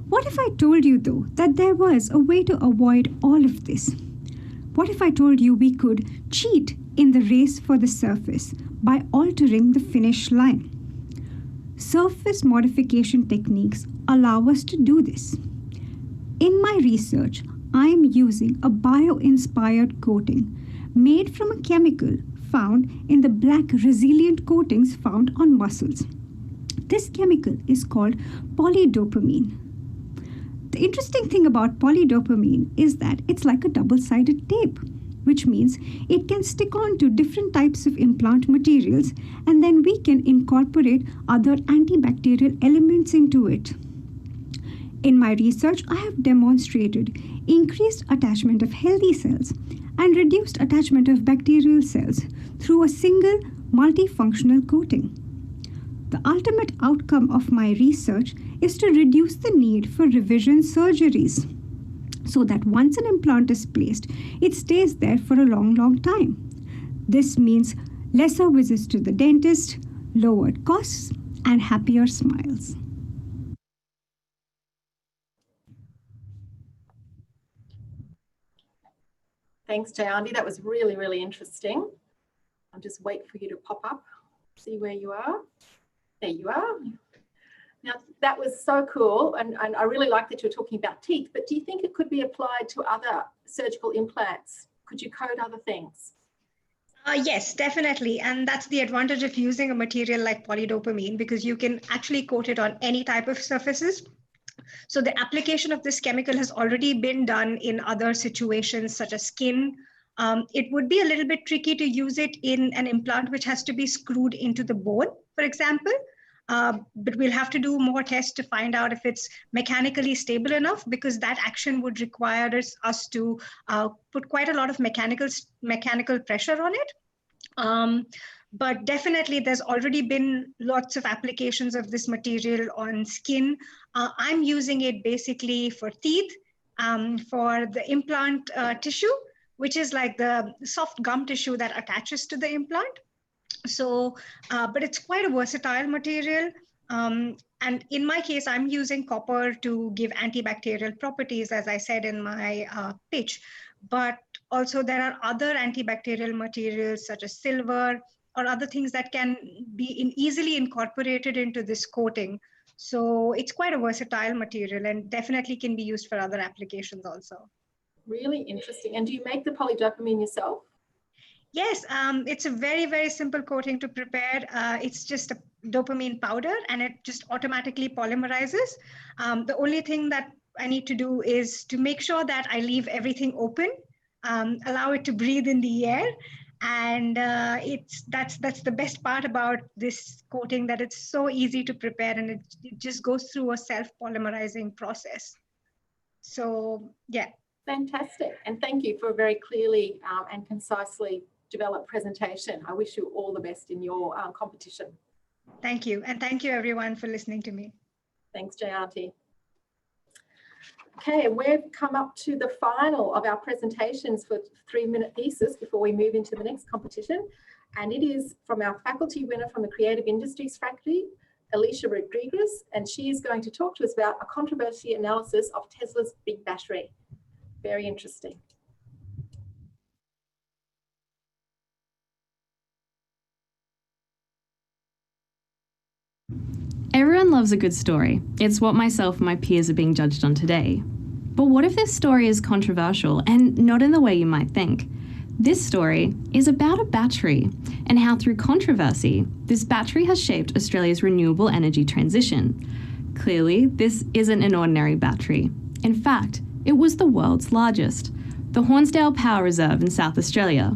What if I told you, though, that there was a way to avoid all of this? What if I told you we could cheat in the race for the surface by altering the finish line? Surface modification techniques allow us to do this. In my research, I am using a bio-inspired coating made from a chemical found in the black resilient coatings found on muscles. This chemical is called polydopamine. The interesting thing about polydopamine is that it's like a double-sided tape, which means it can stick on to different types of implant materials, and then we can incorporate other antibacterial elements into it. In my research, I have demonstrated increased attachment of healthy cells and reduced attachment of bacterial cells through a single multifunctional coating. The ultimate outcome of my research is to reduce the need for revision surgeries, so that once an implant is placed, it stays there for a long time. This means lesser visits to the dentist, lowered costs, and happier smiles. Thanks, Jayanti. That was really, really interesting. I'll just wait for you to pop up, see where you are. There you are. Now, that was so cool, and I really like that you're talking about teeth, but do you think it could be applied to other surgical implants? Could you coat other things? Yes, definitely. And that's the advantage of using a material like polydopamine, because you can actually coat it on any type of surfaces. So the application of this chemical has already been done in other situations such as skin. It would be a little bit tricky to use it in an implant which has to be screwed into the bone, for example. But we'll have to do more tests to find out if it's mechanically stable enough, because that action would require us to put quite a lot of mechanical pressure on it. But definitely there's already been lots of applications of this material on skin. I'm using it basically for teeth, for the implant tissue, which is like the soft gum tissue that attaches to the implant. So, but it's quite a versatile material. And in my case, I'm using copper to give antibacterial properties, as I said in my pitch. But also there are other antibacterial materials such as silver or other things that can be easily incorporated into this coating. So it's quite a versatile material and definitely can be used for other applications also. Really interesting. And do you make the polydopamine yourself? Yes, it's a very, very simple coating to prepare. It's just a dopamine powder and it just automatically polymerizes. The only thing that I need to do is to make sure that I leave everything open, allow it to breathe in the air. And that's the best part about this coating, that it's so easy to prepare and it just goes through a self-polymerizing process. So, yeah. Fantastic. And thank you for a very clearly and concisely developed presentation. I wish you all the best in your competition. Thank you. And thank you everyone for listening to me. Thanks, Jayanti. Okay, we've come up to the final of our presentations for 3-minute thesis before we move into the next competition. And it is from our faculty winner from the Creative Industries faculty, Alicia Rodriguez, and she is going to talk to us about a controversy analysis of Tesla's big battery. Very interesting. Everyone loves a good story. It's what myself and my peers are being judged on today. But what if this story is controversial and not in the way you might think? This story is about a battery and how through controversy, this battery has shaped Australia's renewable energy transition. Clearly, this isn't an ordinary battery. In fact, it was the world's largest, the Hornsdale Power Reserve in South Australia,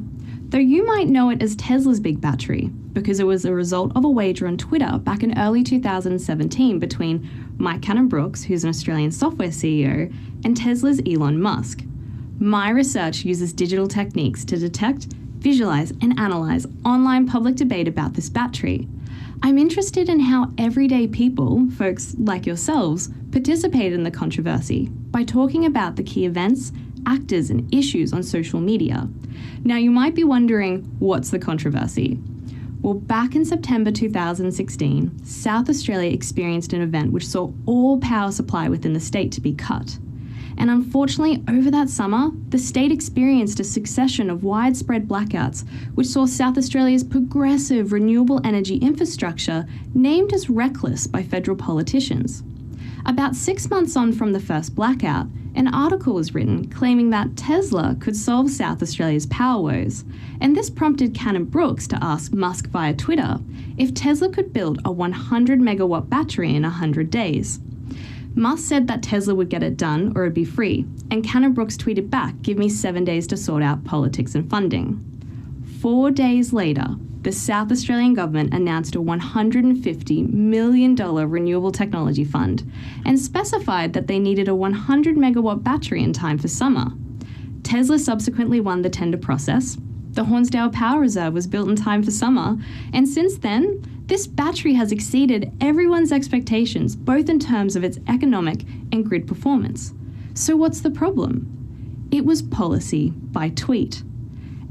though you might know it as Tesla's big battery because it was a result of a wager on Twitter back in early 2017 between Mike Cannon-Brookes, who's an Australian software CEO, and Tesla's Elon Musk. My research uses digital techniques to detect, visualize, and analyze online public debate about this battery. I'm interested in how everyday people, folks like yourselves, participate in the controversy by talking about the key events, actors, and issues on social media. Now, you might be wondering, what's the controversy? Well, back in September 2016, South Australia experienced an event which saw all power supply within the state to be cut. And unfortunately, over that summer, the state experienced a succession of widespread blackouts, which saw South Australia's progressive renewable energy infrastructure named as reckless by federal politicians. About 6 months on from the first blackout, an article was written claiming that Tesla could solve South Australia's power woes, and this prompted Cannon-Brookes to ask Musk via Twitter if Tesla could build a 100 megawatt battery in 100 days. Musk said that Tesla would get it done or it'd be free, and Cannon-Brookes tweeted back, "Give me 7 days to sort out politics and funding." 4 days later, the South Australian government announced a $150 million renewable technology fund and specified that they needed a 100 megawatt battery in time for summer. Tesla subsequently won the tender process. The Hornsdale Power Reserve was built in time for summer, and since then, this battery has exceeded everyone's expectations, both in terms of its economic and grid performance. So what's the problem? It was policy by tweet.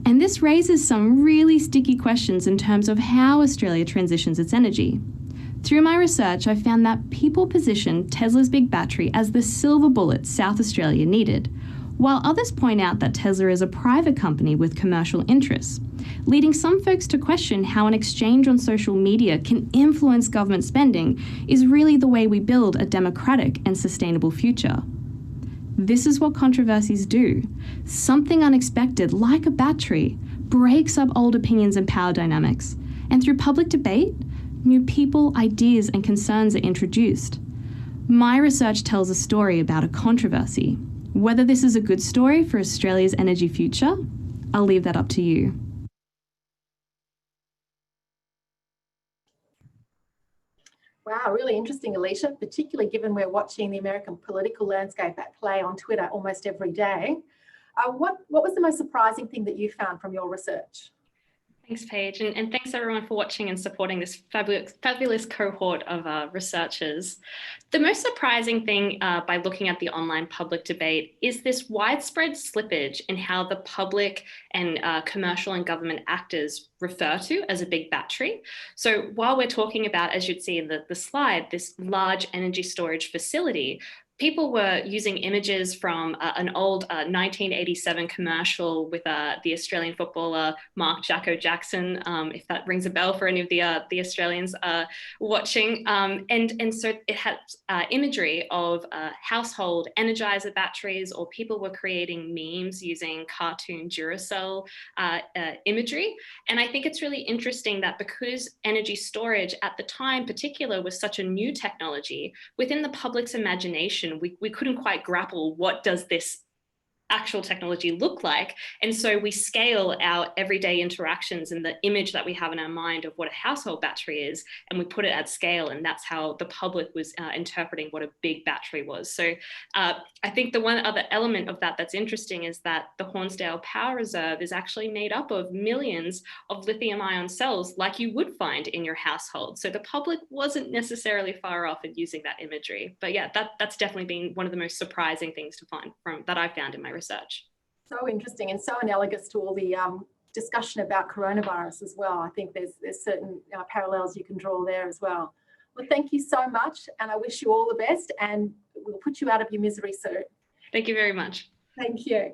And this raises some really sticky questions in terms of how Australia transitions its energy. Through my research, I found that people position Tesla's big battery as the silver bullet South Australia needed, while others point out that Tesla is a private company with commercial interests, leading some folks to question how an exchange on social media can influence government spending is really the way we build a democratic and sustainable future. This is what controversies do. Something unexpected, like a battery, breaks up old opinions and power dynamics, and through public debate, new people, ideas, and concerns are introduced. My research tells a story about a controversy. Whether this is a good story for Australia's energy future, I'll leave that up to you. Wow, really interesting, Alicia, particularly given we're watching the American political landscape at play on Twitter almost every day. What was the most surprising thing that you found from your research? Thanks, Paige, and thanks everyone for watching and supporting this fabulous cohort of researchers. The most surprising thing by looking at the online public debate is this widespread slippage in how the public and commercial and government actors refer to as a big battery. So while we're talking about, as you'd see in the slide, this large energy storage facility, people were using images from an old 1987 commercial with the Australian footballer Mark Jacko Jackson, if that rings a bell for any of the Australians watching. And so it had imagery of household energizer batteries, or people were creating memes using cartoon Duracell imagery. And I think it's really interesting that because energy storage at the time particular was such a new technology, within the public's imagination, we couldn't quite grapple what does this actual technology look like. And so we scale our everyday interactions and the image that we have in our mind of what a household battery is, and we put it at scale. And that's how the public was interpreting what a big battery was. So I think the one other element of that's interesting is that the Hornsdale Power Reserve is actually made up of millions of lithium ion cells like you would find in your household. So the public wasn't necessarily far off in using that imagery. But yeah, that's definitely been one of the most surprising things to find that I found in my research. So interesting and so analogous to all the discussion about coronavirus as well. I think there's certain parallels you can draw there as well. Well, thank you so much, and I wish you all the best, and we'll put you out of your misery soon. Thank you very much. Thank you.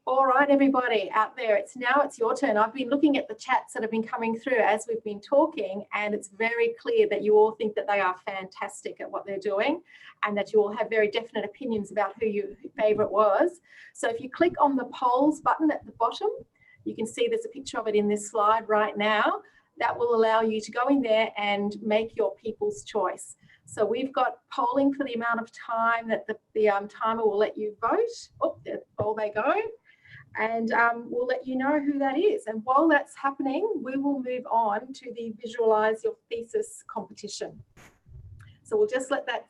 All right, everybody out there, it's your turn. I've been looking at the chats that have been coming through as we've been talking, and it's very clear that you all think that they are fantastic at what they're doing, and that you all have very definite opinions about who your favourite was. So if you click on the polls button at the bottom, You can see there's a picture of it in this slide right now. That will allow you to go in there and make your people's choice. So we've got polling for the amount of time that the timer will let you vote. Oh, there they go. And we'll let you know who that is. And while that's happening, we will move on to the Visualise Your Thesis competition. So we'll just let that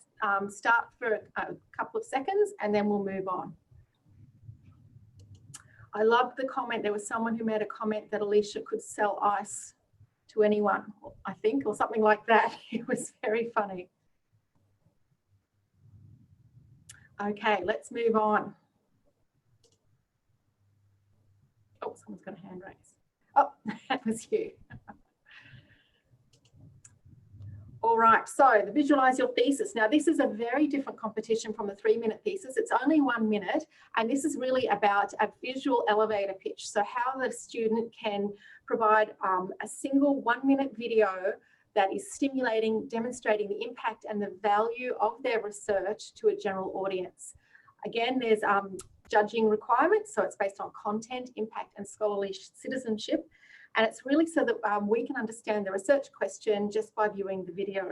start for a couple of seconds and then we'll move on. I loved the comment. There was someone who made a comment that Alicia could sell ice to anyone, I think, or something like that. It was very funny. Okay, let's move on. Oh, someone's got a hand raised. Oh, that was you. All right, so the Visualise Your Thesis. Now, this is a very different competition from the 3-minute thesis. It's only 1 minute, and this is really about a visual elevator pitch. So how the student can provide a single 1-minute video that is stimulating, demonstrating the impact and the value of their research to a general audience. Again, there's judging requirements, so it's based on content, impact, and scholarly citizenship. And it's really so that we can understand the research question just by viewing the video.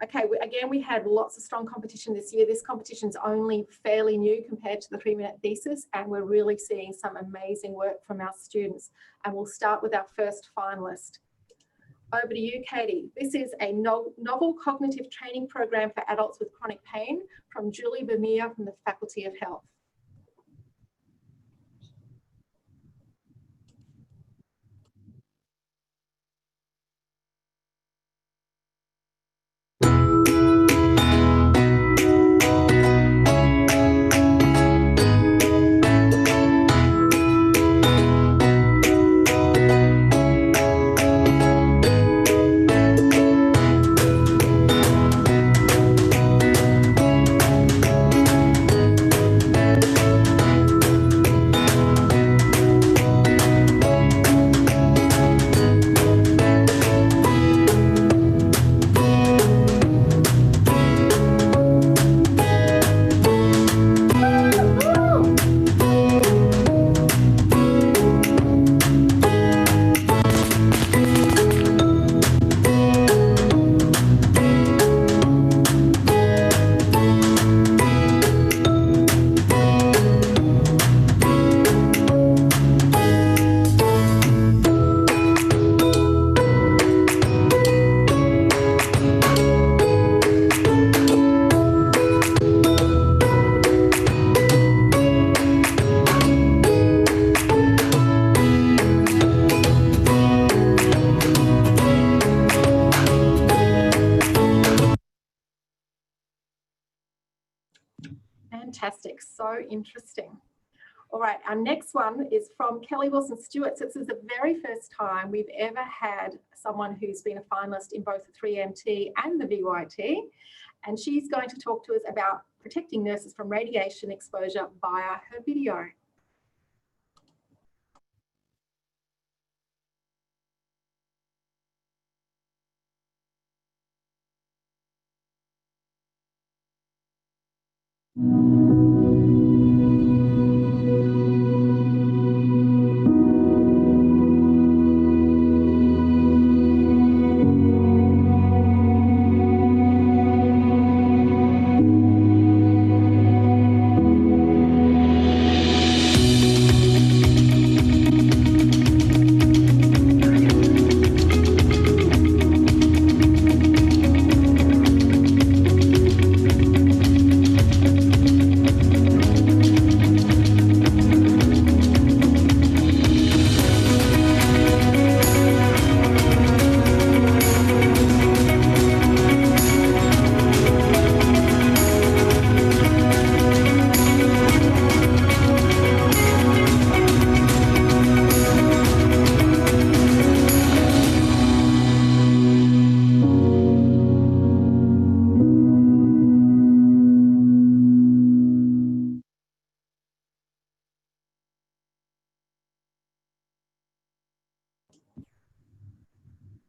Okay, again, we had lots of strong competition this year. This competition's only fairly new compared to the 3-minute thesis, and we're really seeing some amazing work from our students. And we'll start with our first finalist. Over to you, Katie. This is a novel cognitive training program for adults with chronic pain from Julie Vermeer from the Faculty of Health. Fantastic, so interesting. All right, our next one is from Kelly Wilson Stewart. So this is the very first time we've ever had someone who's been a finalist in both the 3MT and the VYT. And she's going to talk to us about protecting nurses from radiation exposure via her video.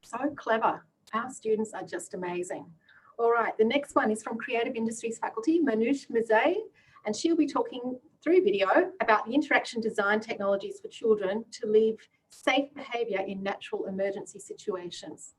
So clever. Our students are just amazing. All right, the next one is from Creative Industries faculty, Manoush Mizay, and she'll be talking through video about the interaction design technologies for children to lead safe behaviour in natural emergency situations.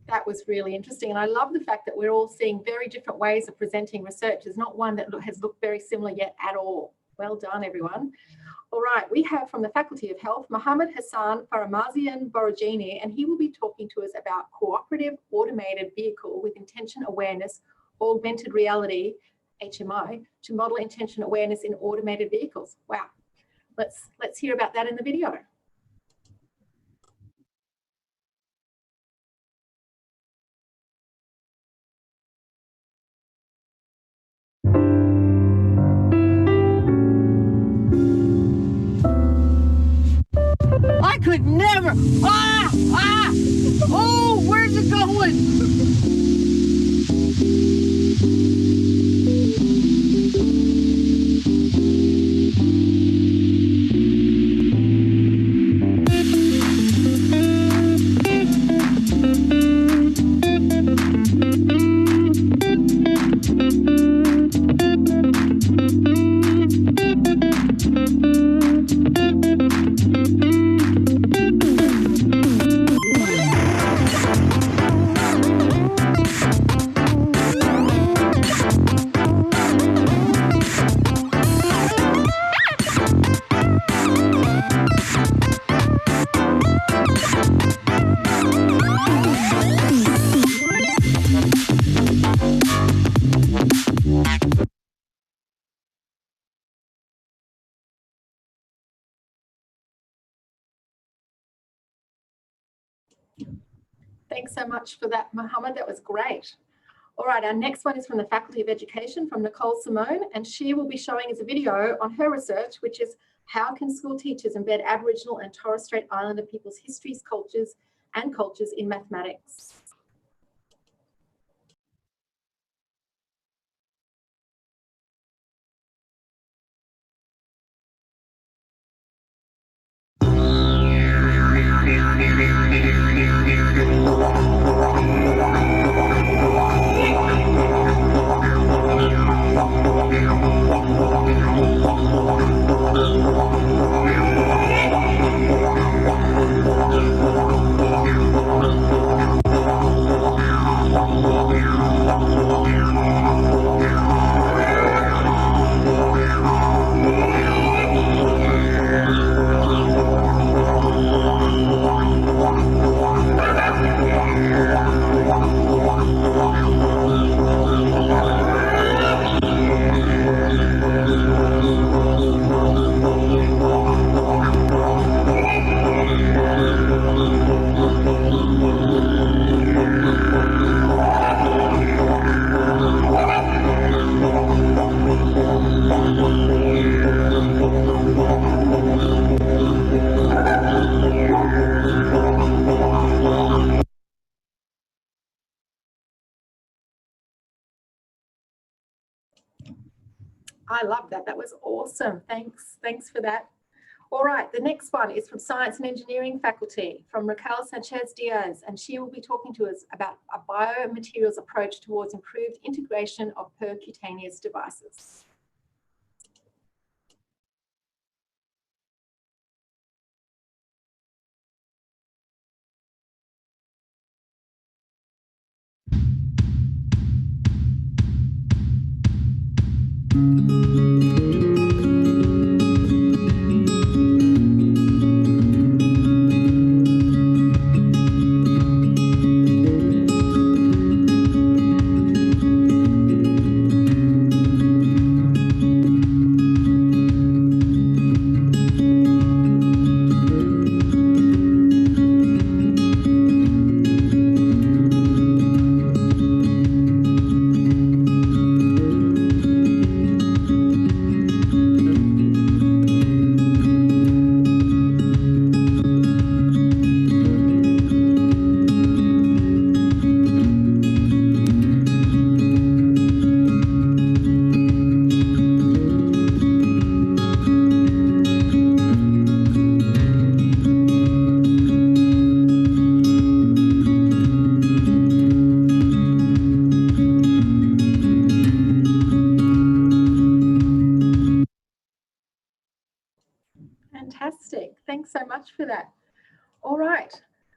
That was really interesting. And I love the fact that we're all seeing very different ways of presenting research. There's not one that has looked very similar yet at all. Well done, everyone. All right, we have from the Faculty of Health, Mohammed Hassan Faramazian Borogini, and he will be talking to us about cooperative automated vehicle with intention awareness, augmented reality, HMI, to model intention awareness in automated vehicles. Wow. Let's hear about that in the video. I could never. Oh, where's it going? Thanks so much for that, Mohammed. That was great. All right, our next one is from the Faculty of Education, from Nicole Simone, and she will be showing us a video on her research, which is how can school teachers embed Aboriginal and Torres Strait Islander people's histories, cultures in mathematics. I love that. That was awesome. Thanks for that. All right, the next one is from Science and Engineering faculty, from Raquel Sanchez-Diaz, and she will be talking to us about a biomaterials approach towards improved integration of percutaneous devices. Fantastic. Thanks so much for that. All right.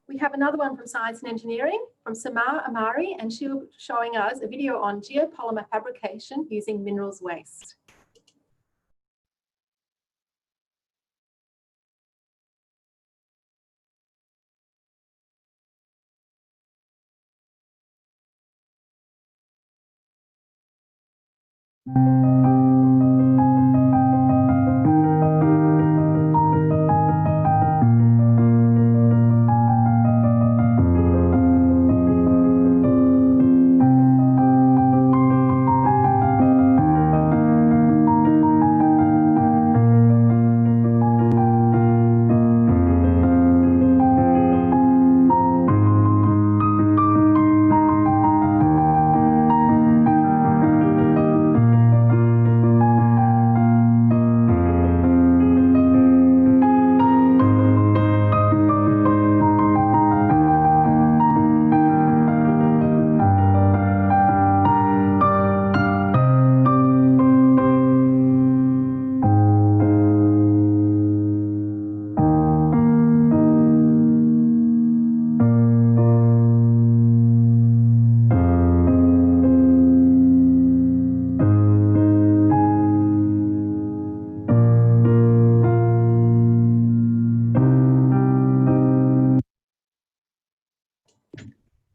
We have another one from Science and Engineering from Samar Amari, and she'll be showing us a video on geopolymer fabrication using minerals waste.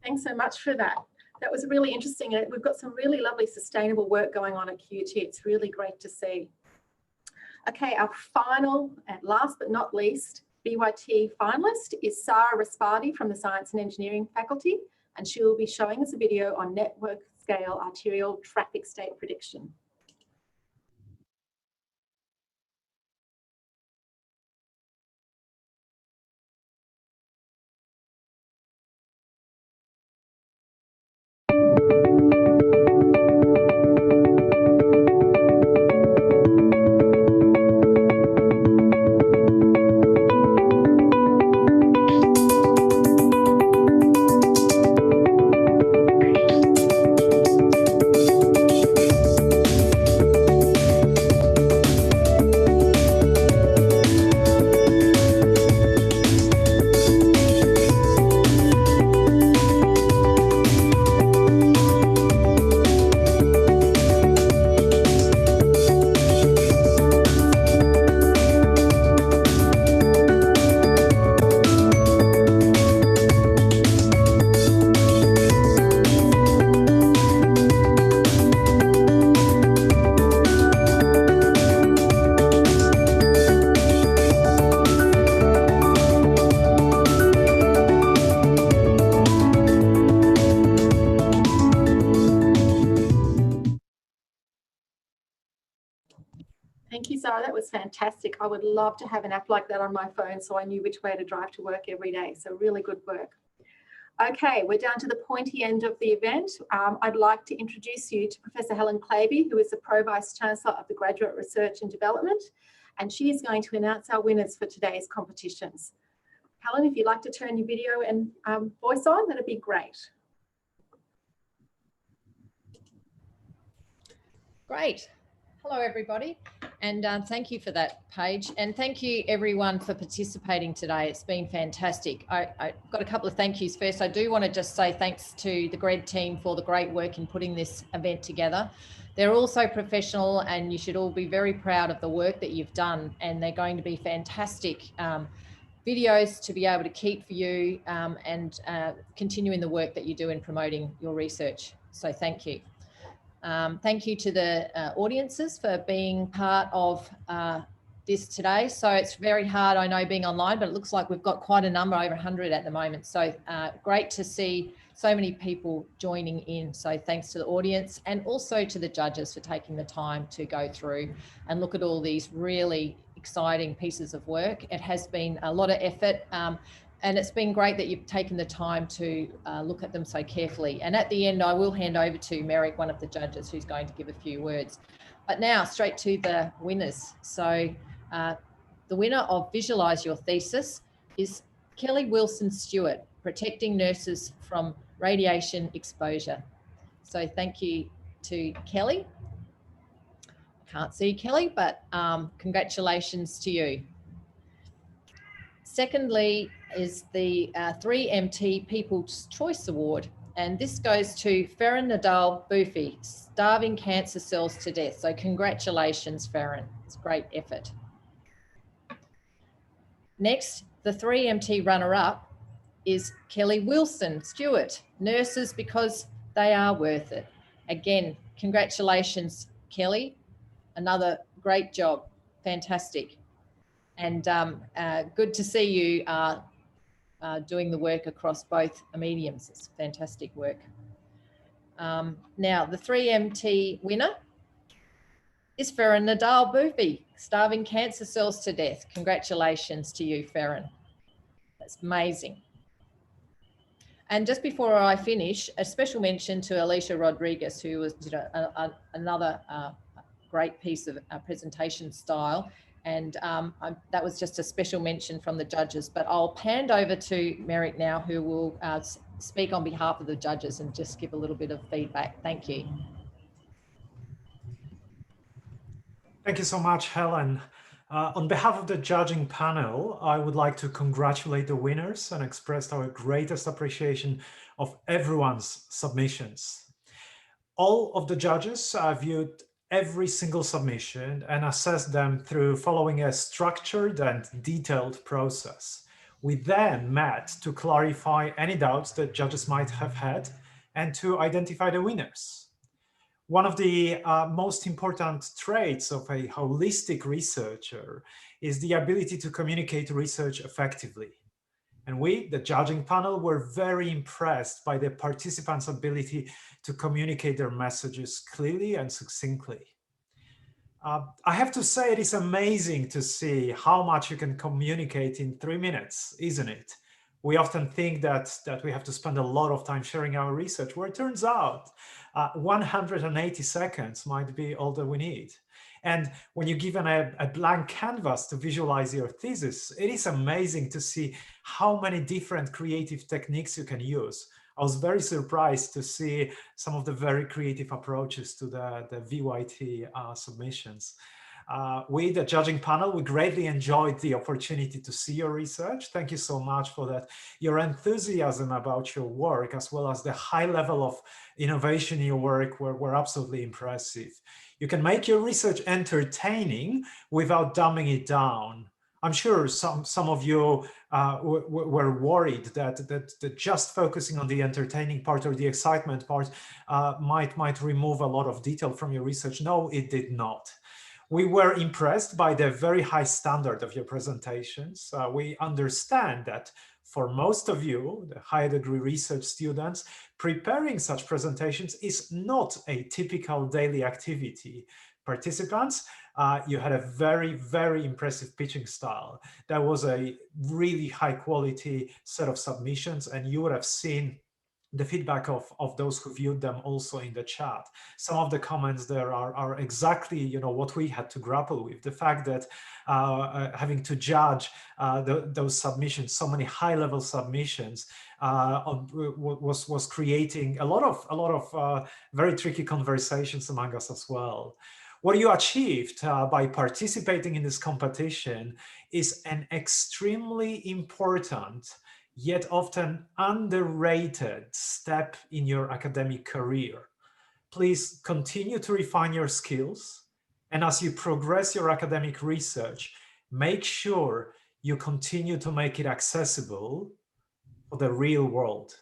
Thanks so much for that. That was really interesting. We've got some really lovely sustainable work going on at QUT. It's really great to see. Okay, our final and last but not least VYT finalist is Sarah Raspati from the Science and Engineering faculty, and she will be showing us a video on network scale arterial traffic state prediction. Thank you, Sarah. That was fantastic. I would love to have an app like that on my phone so I knew which way to drive to work every day. So really good work. Okay, we're down to the pointy end of the event. I'd like to introduce you to Professor Helen Claby, who is the Pro Vice Chancellor of the Graduate Research and Development, and she is going to announce our winners for today's competitions. Helen, if you'd like to turn your video and voice on, that'd be great. Great. Hello, everybody. And thank you for that, Paige. And thank you, everyone, for participating today. It's been fantastic. I got a couple of thank yous. First, I do want to just say thanks to the GRED team for the great work in putting this event together. They're also professional, and you should all be very proud of the work that you've done. And they're going to be fantastic videos to be able to keep for you and continuing the work that you do in promoting your research. So thank you. Thank you to the audiences for being part of this today. So it's very hard, I know, being online, but it looks like we've got quite a number, over 100 at the moment. So great to see so many people joining in. So thanks to the audience and also to the judges for taking the time to go through and look at all these really exciting pieces of work. It has been a lot of effort. And it's been great that you've taken the time to look at them so carefully. And at the end, I will hand over to Merrick, one of the judges, who's going to give a few words. But now straight to the winners. So the winner of Visualise Your Thesis is Kelly Wilson Stewart, Protecting Nurses from Radiation Exposure. So thank you to Kelly. Can't see Kelly, but congratulations to you. Secondly is the 3MT People's Choice Award, and this goes to Farron Nadal Boofy, Starving Cancer Cells to Death. So congratulations, Farron. It's a great effort. Next, the 3MT runner-up is Kelly Wilson Stewart, Nurses Because They Are Worth It. Again, congratulations, Kelly. Another great job. Fantastic. And good to see you doing the work across both mediums. It's fantastic work. Now, the 3MT winner is Farron Nadal Boofy, Starving Cancer Cells to Death. Congratulations to you, Farron. That's amazing. And just before I finish, a special mention to Alicia Rodriguez, who was another great piece of presentation style. And that was just a special mention from the judges. But I'll hand over to Merrick now, who will speak on behalf of the judges and just give a little bit of feedback. Thank you. Thank you so much, Helen. On behalf of the judging panel, I would like to congratulate the winners and express our greatest appreciation of everyone's submissions. All of the judges viewed every single submission and assessed them through following a structured and detailed process. We then met to clarify any doubts that judges might have had and to identify the winners. One of the most important traits of a holistic researcher is the ability to communicate research effectively. And we, the judging panel, were very impressed by the participants' ability to communicate their messages clearly and succinctly. I have to say, it is amazing to see how much you can communicate in 3 minutes, isn't it? We often think that we have to spend a lot of time sharing our research, where it turns out 180 seconds might be all that we need. And when you're given a blank canvas to visualize your thesis, it is amazing to see how many different creative techniques you can use. I was very surprised to see some of the very creative approaches to the VYT submissions. We, the judging panel, we greatly enjoyed the opportunity to see your research. Thank you so much for that. Your enthusiasm about your work, as well as the high level of innovation in your work, were absolutely impressive. You can make your research entertaining without dumbing it down. I'm sure some of you were worried that just focusing on the entertaining part or the excitement part might remove a lot of detail from your research. No, it did not. We were impressed by the very high standard of your presentations. We understand that for most of you, the higher degree research students, preparing such presentations is not a typical daily activity. Participants, you had a very, very impressive pitching style. That was a really high quality set of submissions, and you would have seen the feedback of those who viewed them also in the chat. Some of the comments there are exactly, you know, what we had to grapple with. The fact that having to judge those submissions, so many high-level submissions, was creating a lot of very tricky conversations among us as well. What you achieved by participating in this competition is an extremely important yet often underrated step in your academic career. Please continue to refine your skills, and as you progress your academic research, make sure you continue to make it accessible for the real world.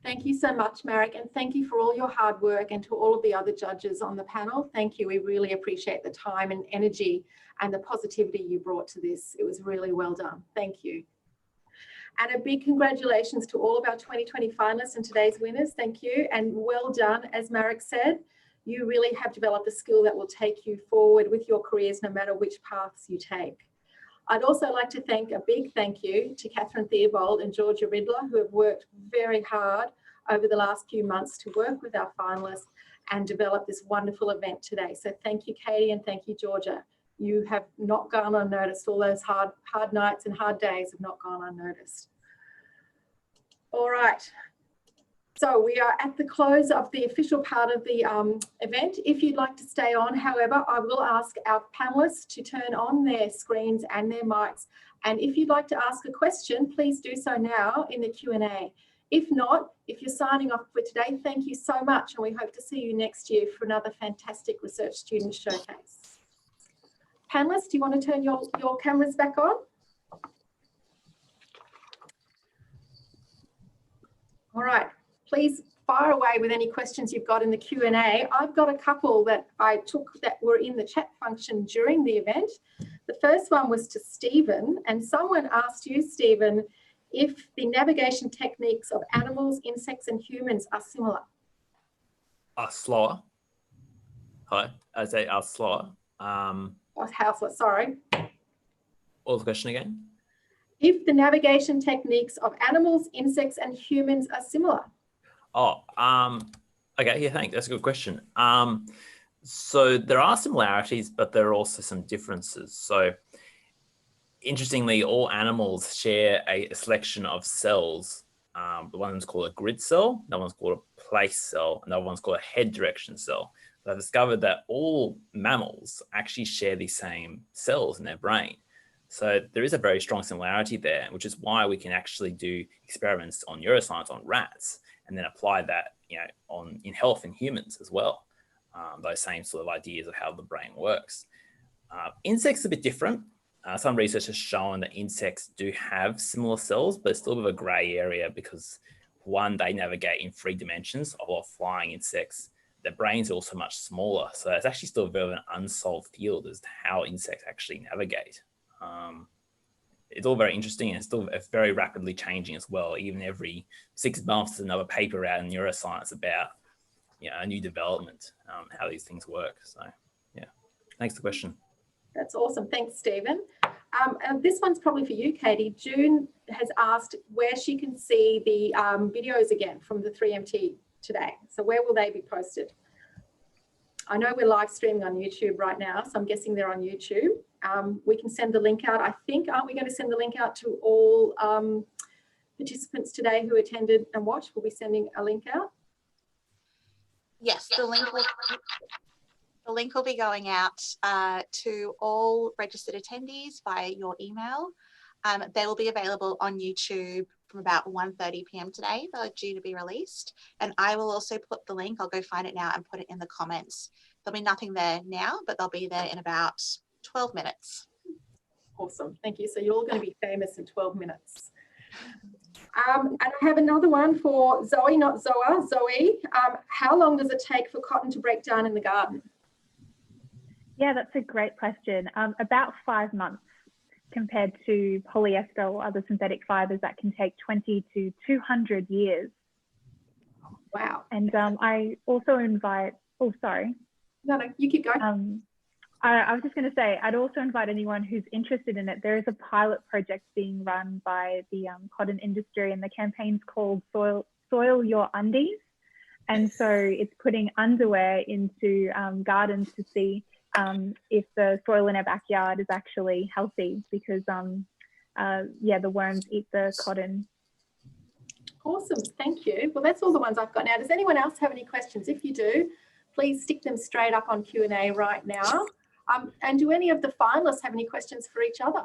Thank you so much, Marek, and thank you for all your hard work, and to all of the other judges on the panel. Thank you. We really appreciate the time and energy and the positivity you brought to this. It was really well done. Thank you. And a big congratulations to all of our 2020 finalists and today's winners. Thank you, and well done. As Marek said, you really have developed a skill that will take you forward with your careers no matter which paths you take. I'd also like to thank a big thank you to Catherine Theobald and Georgia Riddler, who have worked very hard over the last few months to work with our finalists and develop this wonderful event today. So thank you, Katie, and thank you, Georgia. You have not gone unnoticed. All those hard nights and hard days have not gone unnoticed. All right. So we are at the close of the official part of the event. If you'd like to stay on, however, I will ask our panelists to turn on their screens and their mics. And if you'd like to ask a question, please do so now in the Q&A. If not, if you're signing off for today, thank you so much. And we hope to see you next year for another fantastic research student showcase. Panelists, do you want to turn your cameras back on? All right. Please fire away with any questions you've got in the Q&A. I've got a couple that I took that were in the chat function during the event. The first one was to Stephen, and someone asked you, Stephen, if the navigation techniques of animals, insects, and humans are similar. Are slower. Hi, I say are slower. How slow? Sorry. What was the question again? If the navigation techniques of animals, insects, and humans are similar. Oh, okay, yeah, thanks. That's a good question. So there are similarities, but there are also some differences. So interestingly, all animals share a selection of cells. One of them's called a grid cell, another one's called a place cell, another one's called a head direction cell. But I've discovered that all mammals actually share the same cells in their brain. So there is a very strong similarity there, which is why we can actually do experiments on neuroscience on rats and then apply that, you know, in health in humans as well. Those same sort of ideas of how the brain works. Insects are a bit different. Some research has shown that insects do have similar cells, but it's still a bit of a gray area because one, they navigate in 3 dimensions, while flying insects, their brains are also much smaller. So it's actually still a bit of an unsolved field as to how insects actually navigate. It's all very interesting, and it's still very rapidly changing as well. Even every 6 months, there's another paper out in neuroscience about, you know, a new development, how these things work. So yeah, thanks for the question. That's awesome. Thanks, Stephen. This one's probably for you, Katie. June has asked where she can see the videos again from the 3MT today. So where will they be posted? I know we're live streaming on YouTube right now, so I'm guessing they're on YouTube. We can send the link out. I think, aren't we going to send the link out to all participants today who attended and watched? We'll be sending a link out. Yes, the link will be going out to all registered attendees via your email. They will be available on YouTube from about 1:30 p.m. today. They're due to be released. And I will also put the link, I'll go find it now and put it in the comments. There'll be nothing there now, but they'll be there in about 12 minutes. Awesome, thank you. So you're all going to be famous in 12 minutes. And I have another one for Zoe, not Zoa. Zoe, how long does it take for cotton to break down in the garden? Yeah, that's a great question. About 5 months compared to polyester or other synthetic fibers that can take 20 to 200 years. Wow. And I also invite, oh, sorry. No, you keep going. I was just going to say, I'd also invite anyone who's interested in it. There is a pilot project being run by the cotton industry, and the campaign's called Soil Your Undies. And so it's putting underwear into gardens to see if the soil in our backyard is actually healthy, because yeah, the worms eat the cotton. Awesome, thank you. Well, that's all the ones I've got now. Does anyone else have any questions? If you do, please stick them straight up on Q&A right now. And do any of the finalists have any questions for each other?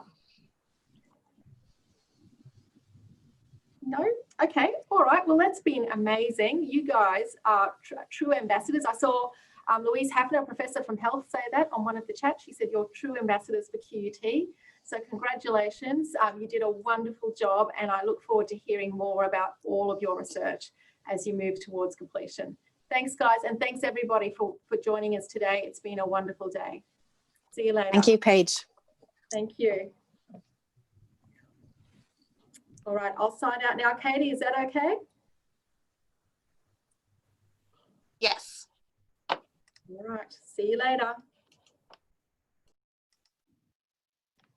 No? Okay, all right. Well, that's been amazing. You guys are true ambassadors. I saw Louise Hafner, a professor from health, say that on one of the chats. She said you're true ambassadors for QUT. So congratulations. You did a wonderful job, and I look forward to hearing more about all of your research as you move towards completion. Thanks, guys, and thanks everybody for joining us today. It's been a wonderful day. See you later. Thank you, Paige. Thank you. All right, I'll sign out now. Katie, is that okay? Yes. All right, see you later.